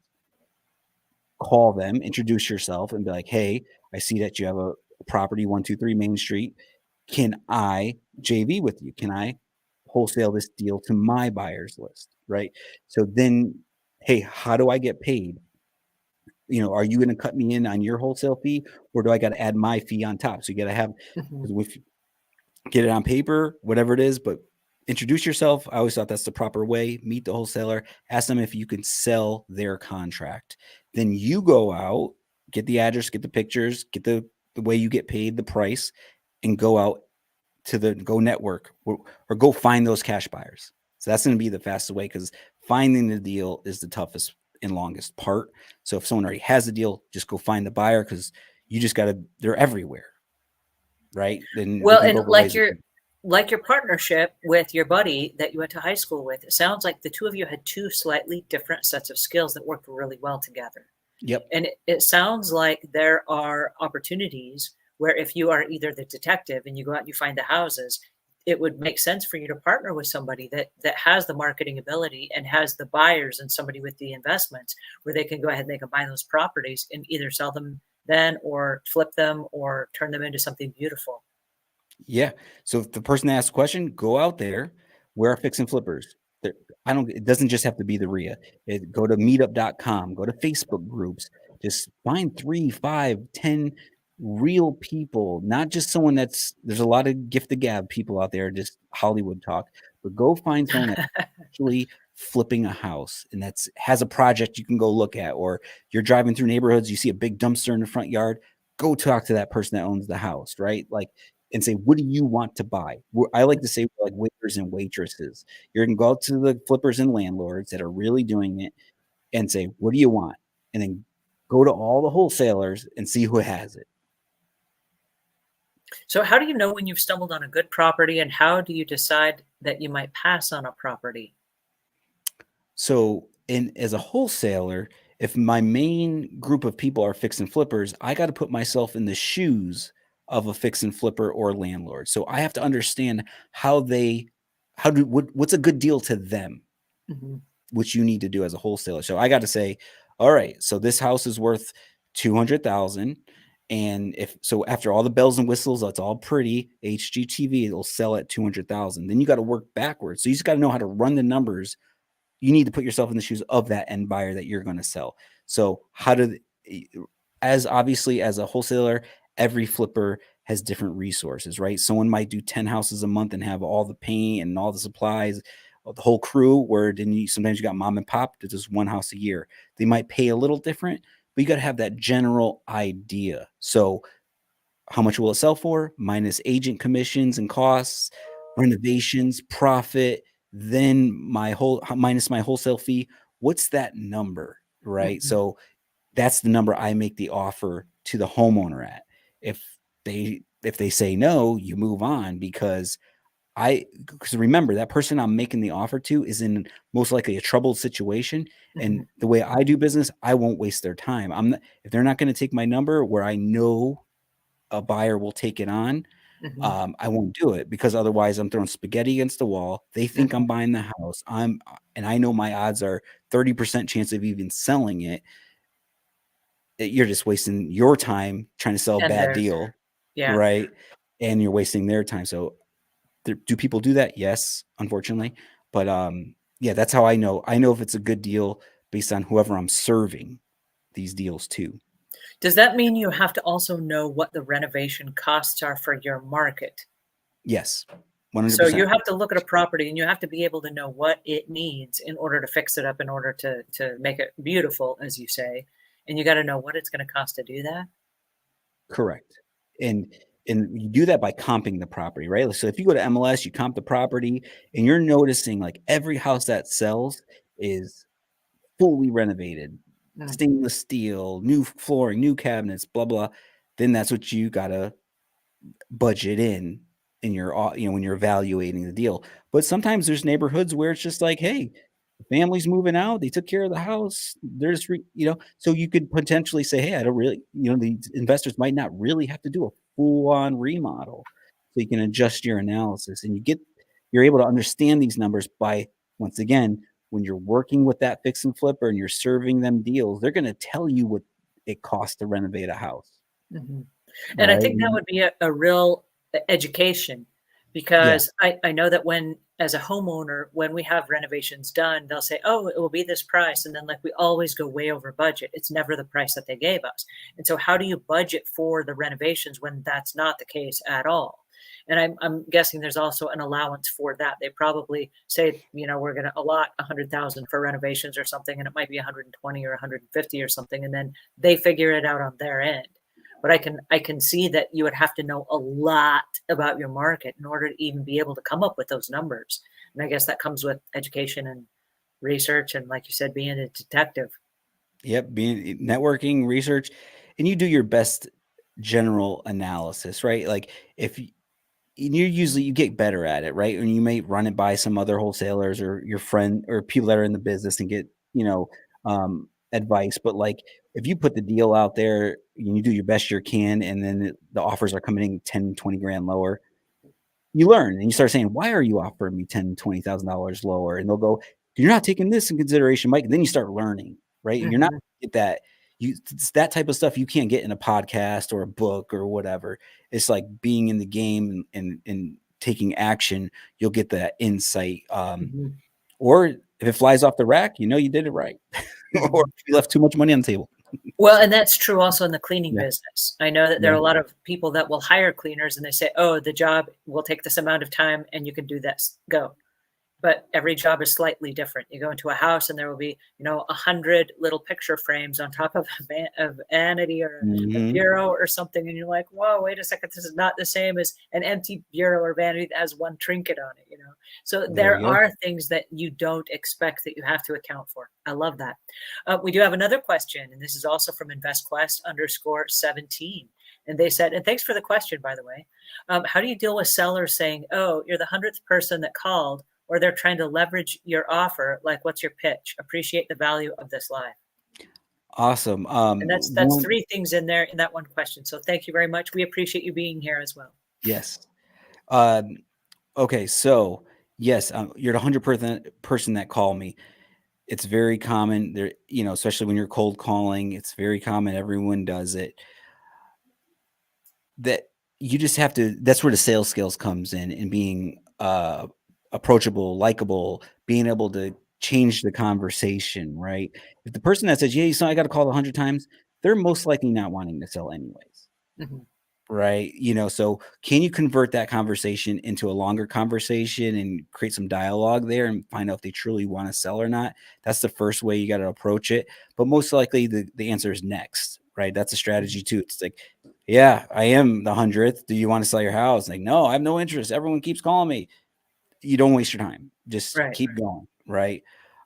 call them, introduce yourself, and be like, "Hey, I see that you have a property 123 Main Street. Can I JV with you? Can I wholesale this deal to my buyers list?" Right? So then, "Hey, how do I get paid? You know, are you gonna cut me in on your wholesale fee, or do I gotta add my fee on top?" So you gotta have mhm. 'cause if get it on paper, whatever it is, but introduce yourself. I always thought that's the proper way. Meet the wholesaler, ask them if you can sell their contract. Then you go out, get the address, get the pictures, get the way you get paid, the price, and go out to the go network or go find those cash buyers. So that's going to be the fastest way because finding the deal is the toughest and longest part. So if someone already has the deal, just go find the buyer because you just got to, they're everywhere, right? Then we Well, can go and over ways. like your partnership with your buddy that you went to high school with, it sounds like the two of you had two slightly different sets of skills that worked really well together. Yep. And it sounds like there are opportunities where if you are either the detective and you go out and you find the houses, it would make sense for you to partner with somebody that has the marketing ability and has the buyers and somebody with the investments where they can go ahead and they can buy those properties and either sell them then or flip them or turn them into something beautiful. Yeah. So if the person that asked the question, go out there, where are fix and flippers? There, I don't, it doesn't just have to be the RIA. Go to meetup.com, go to Facebook groups, just find 3, 5, 10 real people, not just someone there's a lot of gift the gab people out there, just Hollywood talk, but go find someone that's actually flipping a house and that's has a project you can go look at, or you're driving through neighborhoods, you see a big dumpster in the front yard, go talk to that person that owns the house, right? Like, and say, "What do you want to buy?" I like to say we're like waiters and waitresses. You're gonna go out to the flippers and landlords that are really doing it and say, "What do you want?" And then go to all the wholesalers and see who has it. So how do you know when you've stumbled on a good property and how do you decide that you might pass on a property? So, in as a wholesaler, if my main group of people are fix and flippers, I got to put myself in the shoes of a fix and flipper or landlord. So I have to understand how they what's a good deal to them, Mhm. which you need to do as a wholesaler. So I got to say, all right, so this house is worth 200,000, and if so after all the bells and whistles, that's all pretty, HGTV, it'll sell at 200,000. Then you got to work backwards. So you just got to know how to run the numbers. You need to put yourself in the shoes of that end buyer that you're going to sell. So how do as obviously as a wholesaler, every flipper has different resources, right? Someone might do 10 houses a month and have all the paint and all the supplies, the whole crew, where then sometimes you got mom and pop that does one house a year. They might pay a little different, but you got to have that general idea. So how much will it sell for? Minus agent commissions and costs, renovations, profit, then minus my wholesale fee. What's that number? Right. Mhm. So that's the number I make the offer to the homeowner at. If they say no, you move on because because remember, that person I'm making the offer to is in most likely a troubled situation. Mhm, And the way I do business, I won't waste their time. If they're not going to take my number where I know a buyer will take it on, mhm, I won't do it, because otherwise I'm throwing spaghetti against the wall. They think I'm mhm. buying the house. And I know my odds are 30% chance of even selling it. You're just wasting your time trying to sell a And bad there's deal, yeah. right? And you're wasting their time. So do people do that? Yes, unfortunately. But yeah, that's how I know. I know if it's a good deal based on whoever I'm serving these deals to. Does that mean you have to also know what the renovation costs are for your market? Yes, So you 100%. have to look at a property and you have to be able to know what it needs in order to fix it up, in order to make it beautiful, as you say, and you gotta know what it's gonna cost to do that? Correct. And you do that by comping the property, right? So if you go to MLS, you comp the property, and you're noticing like every house that sells is fully renovated, Mm, stainless steel, new flooring, new cabinets, blah blah. Then that's what you gotta budget in your when you're evaluating the deal. But sometimes there's neighborhoods where it's just like, hey, the family's moving out, they took care of the house, they're just so you could potentially say, hey, I don't really, the investors might not really have to do a full-on remodel. So you can adjust your analysis, and you're able to understand these numbers by, once again, when you're working with that fix and flipper and you're serving them deals, they're going to tell you what it costs to renovate a house, mhm. And I right? think that would be a real education, Yeah. because I know that when, as a homeowner, when we have renovations done, they'll say, "Oh, it will be this price," and then, like, we always go way over budget. It's never the price that they gave us. And so how do you budget for the renovations when that's not the case at all? And I'm guessing there's also an allowance for that. They probably say, "We're gonna allot 100,000 for renovations," or something, and it might be 120 or 150 or something, and then they figure it out on their end. But I can see that you would have to know a lot about your market in order to even be able to come up with those numbers. And I guess that comes with education and research and, like you said, being a detective. Yep, being networking, research, and you do your best general analysis, right? Like if y and you get better at it, right? And you may run it by some other wholesalers or your friend or people that are in the business and get, advice. But like if you put the deal out there and you do your best you can, and then the offers are coming in 10, 20 grand lower, you learn and you start saying, "Why are you offering me $10,000-$20,000 lower?" And they'll go, "You're not taking this in consideration, Mike." And then you start learning, right? And you're not Mhm, get that it's that type of stuff you can't get in a podcast or a book or whatever. It's like being in the game and taking action, you'll get that insight. mhm, Or if it flies off the rack, you did it right. Or mhm. if you left too much money on the table. Well, and that's true also in the cleaning Yeah, business. I know that there are yeah. a lot of people that will hire cleaners and they say, "Oh, the job will take this amount of time and you can do this. Go." But every job is slightly different. You go into a house and there will be, 100 little picture frames on top of a vanity or a Mhm. bureau or something, and you're like, "Whoa, wait a second, this is not the same as an empty bureau or vanity that has one trinket on it?" So There there you go. are things that you don't expect that you have to account for. I love that. We do have another question, and this is also from InvestQuest_17. And they said, and thanks for the question, by the way. How do you deal with sellers saying, "Oh, you're the 100th person that called," or they're trying to leverage your offer, like, "What's your pitch? Appreciate the value of this live." Awesome. And that's One 3 things in there in that one question. So thank you very much. We appreciate you being here as well. Yes. Um, okay, so yes, you're the 100% person that call me. It's very common there, especially when you're cold calling. It's very common. Everyone does it. That you just have to. That's where the sales skills comes in, and being approachable, likable, being able to change the conversation. Right. If the person that says, "Yeah, I got to call 100 times," they're most likely not wanting to sell anyways. Mhm, Right, so can you convert that conversation into a longer conversation and create some dialogue there and find out if they truly wanna sell or not? That's the first way you gotta approach it, but most likely the answer is next, right? That's a mhm, strategy too. It's like, "Yeah, I am the 100th. Do you wanna sell your house?" Like, "No, I have no interest. Everyone keeps calling me." You don't waste your time. Just right. keep going, right?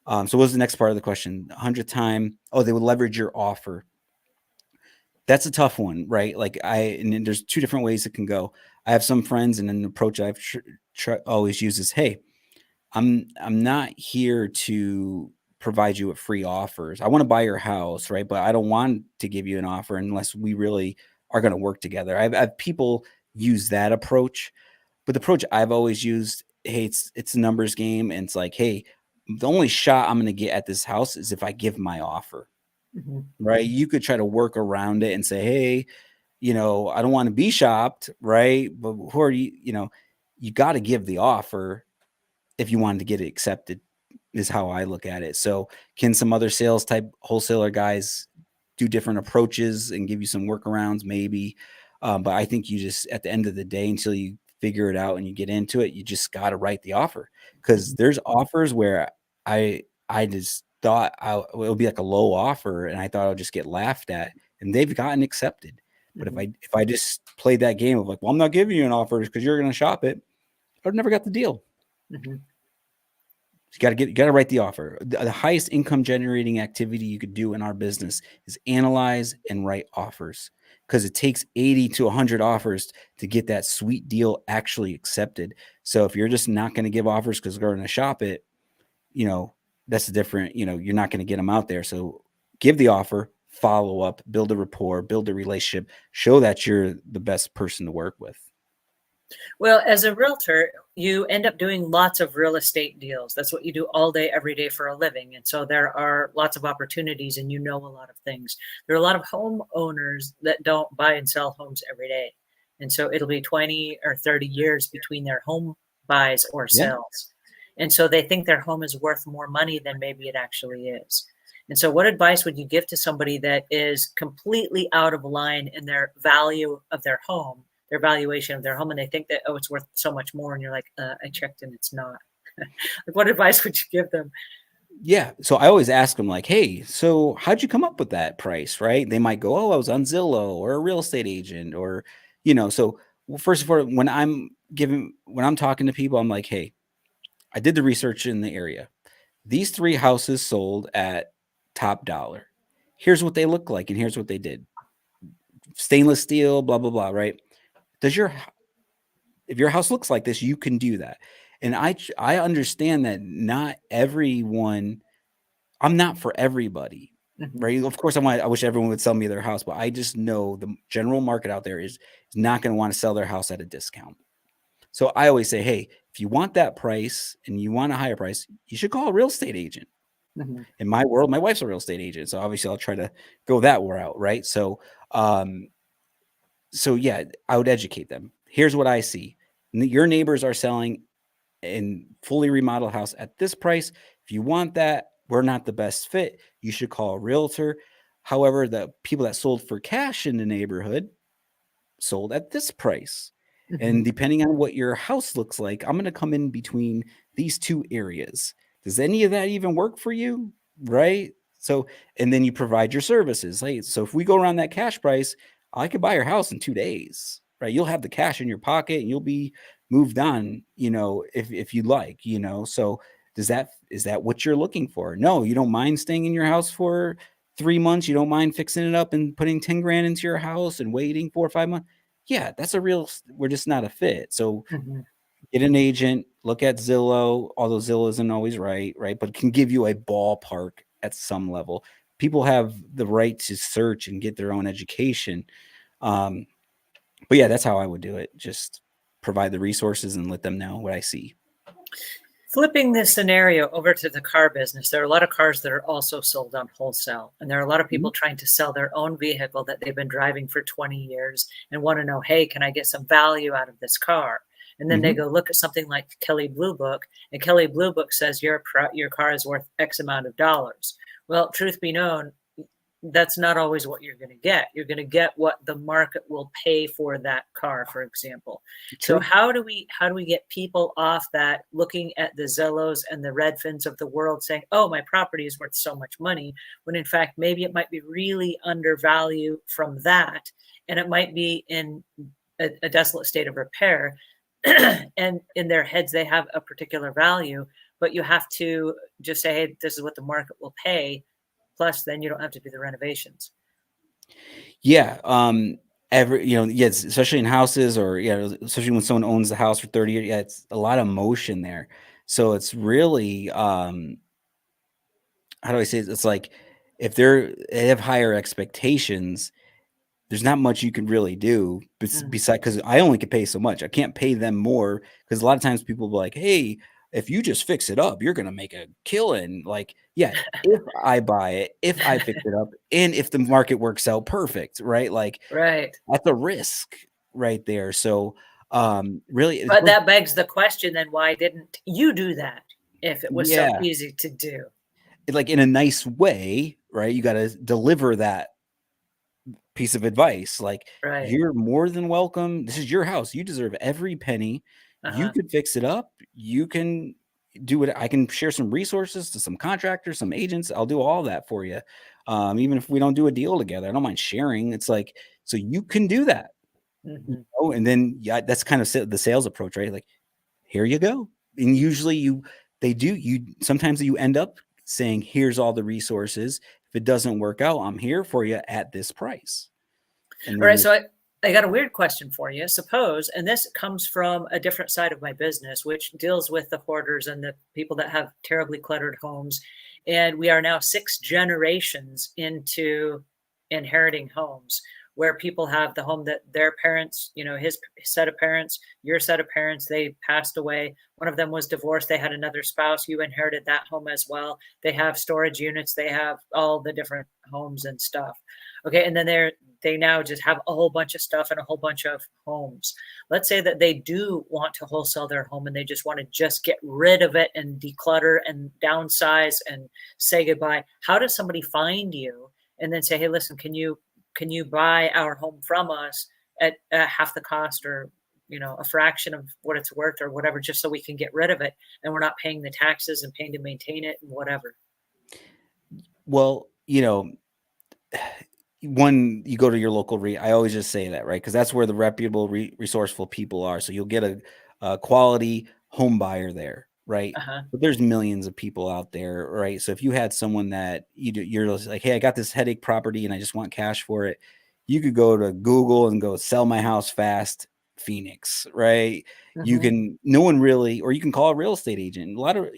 So what was the next part of the question? 100th time, oh, they would leverage your offer. That's a tough one, right? Like and then there's 2 different ways it can go. I have some friends, and an approach I've always used is, hey, I'm not here to provide you with free offers. I want to buy your house, right? But I don't want to give you an offer unless we really are going to work together. I've people use that approach, but the approach I've always used, hey, it's a numbers game, and it's like, hey, the only shot I'm going to get at this house is if I give my offer, Mhm. right? You could try to work around it and say, hey, I don't want to be shopped, right? But who are you? You got to give the offer if you wanted to get it accepted, is how I look at it. So can some other sales type wholesaler guys do different approaches and give you some workarounds? Maybe. But I think you just, at the end of the day, until you figure it out and you get into it, you just got to write the offer, because Mhm. there's offers where I just thought it would be like a low offer, and I thought I would just get laughed at, and they've gotten accepted. But if Mhm. I just played that game of like, well, I'm not giving you an offer because you're going to shop it, I'd never got the deal. Mhm. You got to write the offer. The highest income generating activity you could do in our business is analyze and write offers, because it takes 80 to 100 offers to get that sweet deal actually accepted. So if you're just not going to give offers because we're going to shop it, that's different. You're not going to get them out there. So give the offer, follow up, build a rapport, build a relationship, show that you're the best person to work with. Well, as a realtor, you end up doing lots of real estate deals. That's what you do all day, every day for a living. And so there are lots of opportunities and you know a lot of things. There are a lot of homeowners that don't buy and sell homes every day. And so it'll be 20 or 30 years between their home buys or Yeah. sells. And so they think their home is worth more money than maybe it actually is. And so, what advice would you give to somebody that is completely out of line in their value of their home, their valuation of their home, and they think that, oh, it's worth so much more, and you're like, I checked and it's not. Like, what advice would you give them? Yeah. So I always ask them, like, hey, so how'd you come up with that price? Right. They might go, oh, I was on Zillow or a real estate agent, or, so well, first of all, when I'm talking to people, I'm like, hey, I did the research in the area. These 3 houses sold at top dollar. Here's what they look like. And here's what they did. Stainless steel, blah, blah, blah. Right. If your house looks like this, you can do that. And I understand that not everyone, I'm not for everybody, Hmm. right? Of course, I wish everyone would sell me their house, but I just know the general market out there is not going to want to sell their house at a discount. So I always say, hey, if you want that price and you want a higher price, you should call a real estate agent. Hmm. In my world, my wife's a real estate agent, so obviously I'll try to go that route, right? Um, so yeah, I would educate them. Here's what I see: your neighbors are selling and fully remodeled house at this price. If you want that, we're not the best fit. You should call a realtor. However, the people that sold for cash in the neighborhood sold at this price. Hmm. And depending on what your house looks like, I'm going to come in between these two areas. Does any of that even work for you? Right. So, and then you provide your services. Like, so if we go around that cash price, I could buy your house in 2 days, right? You'll have the cash in your pocket and you'll be moved on, if you like, so is that what you're looking for? No, you don't mind staying in your house for 3 months. You don't mind fixing it up and putting 10 grand into your house and waiting 4 or 5 months. Yeah, we're just not a fit. So Hmm. get an agent, look at Zillow, although Zillow isn't always right, but can give you a ballpark at some level. People have the right to search and get their own education. Um, but yeah, that's how I would do it. Just provide the resources and let them know what I see. Flipping this scenario over to the car business, there are a lot of cars that are also sold on wholesale. And there are a lot of people Mhm. trying to sell their own vehicle that they've been driving for 20 years and want to know, hey, can I get some value out of this car? And then they Mhm. go look at something like Kelly Blue Book, and Kelly Blue Book says your car is worth X amount of dollars. Well, truth be known, that's not always what you're going to get. You're going to get what the market will pay for that car, for example. So True. how do we get people off that, looking at the Zillows and the Redfins of the world saying, "Oh, my property is worth so much money," when in fact maybe it might be really undervalued from that, and it might be in a desolate state of repair, and in their heads they have a particular value, but you have to just say, "Hey, this is what the market will pay." Plus, then you don't have to do the renovations. Yeah. yes, especially in houses or, especially when someone owns the house for 30 years. Yeah, it's a lot of motion there. So it's really, how do I say it? It's like if they have higher expectations, there's not much you can really do Mhm. besides because I only can pay so much. I can't pay them more because a lot of times people will be like, hey, if you just fix it up, you're gonna make a killing. Like, yeah, if I buy it, if I fix it up, and if the market works out perfect, right? Like Right. that's a risk right there. So really it But goes, that begs the question then why didn't you do that if it was so yeah, easy to do? like in a nice way, right? You gotta deliver that piece of advice. Like, Right. you're more than welcome. This is your house. You deserve every penny. You Uh-huh. could fix it up. You can do it. I can share some resources to some contractors, some agents. I'll do all that for you. Even if we don't do a deal together, I don't mind sharing. It's like, so you can do that. Mhm. Oh, and then yeah, that's kind of the sales approach, right? Like, here you go. And usually you sometimes you end up saying, here's all the resources. If it doesn't work out, I'm here for you at this price. And All then right, so I got a weird question for you. Suppose, and this comes from a different side of my business, which deals with the hoarders and the people that have terribly cluttered homes. And we are now 6 generations into inheriting homes where people have the home that their parents, his set of parents, your set of parents, they passed away. One of them was divorced. They had another spouse. You inherited that home as well. They have storage units. They have all the different homes and stuff. Okay, and then they now just have a whole bunch of stuff and a whole bunch of homes. Let's say that they do want to wholesale their home and they just want to just get rid of it and declutter and downsize and say goodbye. How does somebody find you and then say, "Hey, listen, can you buy our home from us at half the cost or a fraction of what it's worth or whatever, just so we can get rid of it and we're not paying the taxes and paying to maintain it and whatever." well, when you go to your local I always just say that, right? Because that's where the reputable, resourceful people are. So you'll get a quality home buyer there, right? Uh-huh. But there's millions of people out there, right? So if you had someone that you're just like, hey, I got this headache property and I just want cash for it, you could go to Google and go sell my house fast, Phoenix, right? You Hmm. can, no one really, or you can call a real estate agent. A lot of,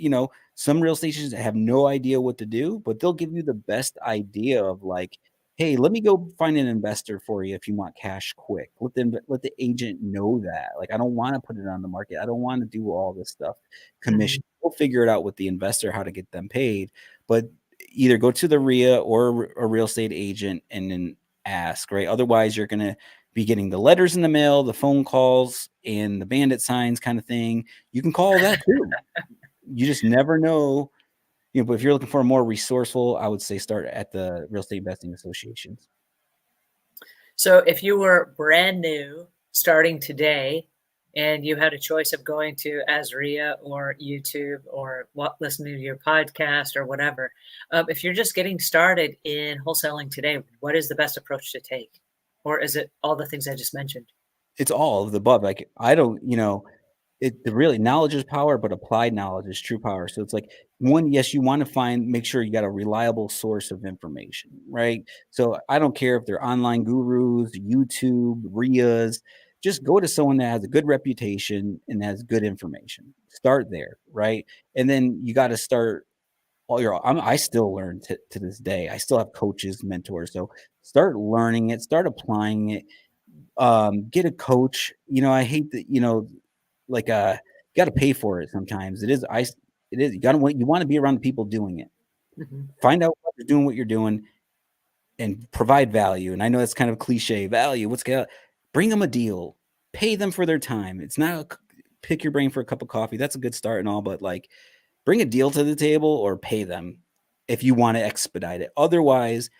some real estate agents have no idea what to do, but they'll give you the best idea of like, hey, let me go find an investor for you if you want cash quick. Let the agent know that. Like, I don't want to put it on the market. I don't want to do all this stuff. Hmm. Commission. We'll figure it out with the investor how to get them paid. But either go to the RIA or a real estate agent and then ask, right? Otherwise, you're gonna be getting the letters in the mail, the phone calls, and the bandit signs kind of thing. You can call that too. You just never know. But if you're looking for a more resourceful, I would say start at the real estate investing associations. So if you were brand new, starting today, and you had a choice of going to AZREIA or YouTube or listening to your podcast or whatever, if you're just getting started in wholesaling today, what is the best approach to take? Or is it all the things I just mentioned? It's all of the above. Like, I don't, the really knowledge is power, but applied knowledge is true power. So it's like one, yes, you want to make sure you got a reliable source of information, right? So I don't care if they're online gurus, YouTube, RIAs, just go to someone that has a good reputation and has good information. Start there, right? And then you got to start I still learn to this day. I still have coaches, mentors. So start learning it, start applying it, get a coach. I hate that, like, you got to pay for it sometimes. It is, you want to be around the people doing it. Mhm. Find out what they're doing, what you're doing, and provide value. And I know that's kind of cliche value. Bring them a deal, pay them for their time. It's not pick your brain for a cup of coffee. That's a good start and all, but like, bring a deal to the table or pay them if you want to expedite it. Otherwise,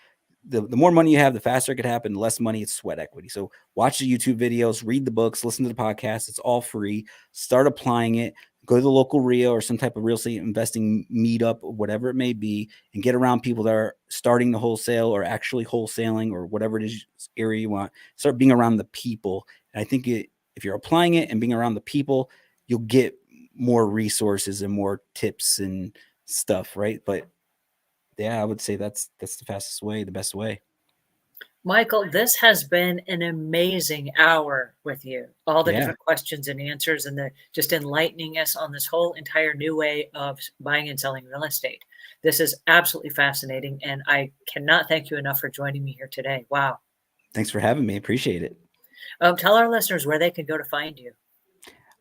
the more money you have, the faster it could happen. The less money, it's sweat equity. So watch the YouTube videos, read the books, listen to the podcast. It's all free. Start applying it. Go to the local RIA or some type of real estate investing meetup, whatever it may be, and get around people that are starting to wholesale or actually wholesaling or whatever it is area you want. Start being around the people. And I think if you're applying it and being around the people, you'll get more resources and more tips and stuff, right? But yeah, I would say that's the fastest way, the best way. Michael, this has been an amazing hour with you. All the Yeah. different questions and answers and the just enlightening us on this whole entire new way of buying and selling real estate. This is absolutely fascinating, and I cannot thank you enough for joining me here today. Wow. Thanks for having me. Appreciate it. Tell our listeners where they can go to find you.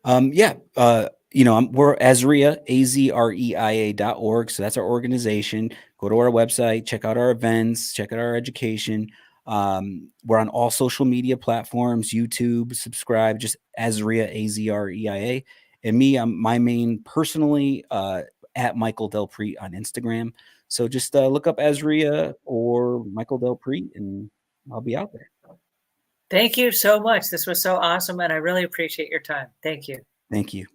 Yeah, we're AZREIA, AZREIA.org. So that's our organization. Go to our website, check out our events, check out our education. We're on all social media platforms, YouTube, subscribe, just AZREIA, AZREIA. And me, I'm my main personally at Michael Del Prete on Instagram. So just look up AZREIA or Michael Del Prete and I'll be out there. Thank you so much. This was so awesome, and I really appreciate your time. Thank you. Thank you.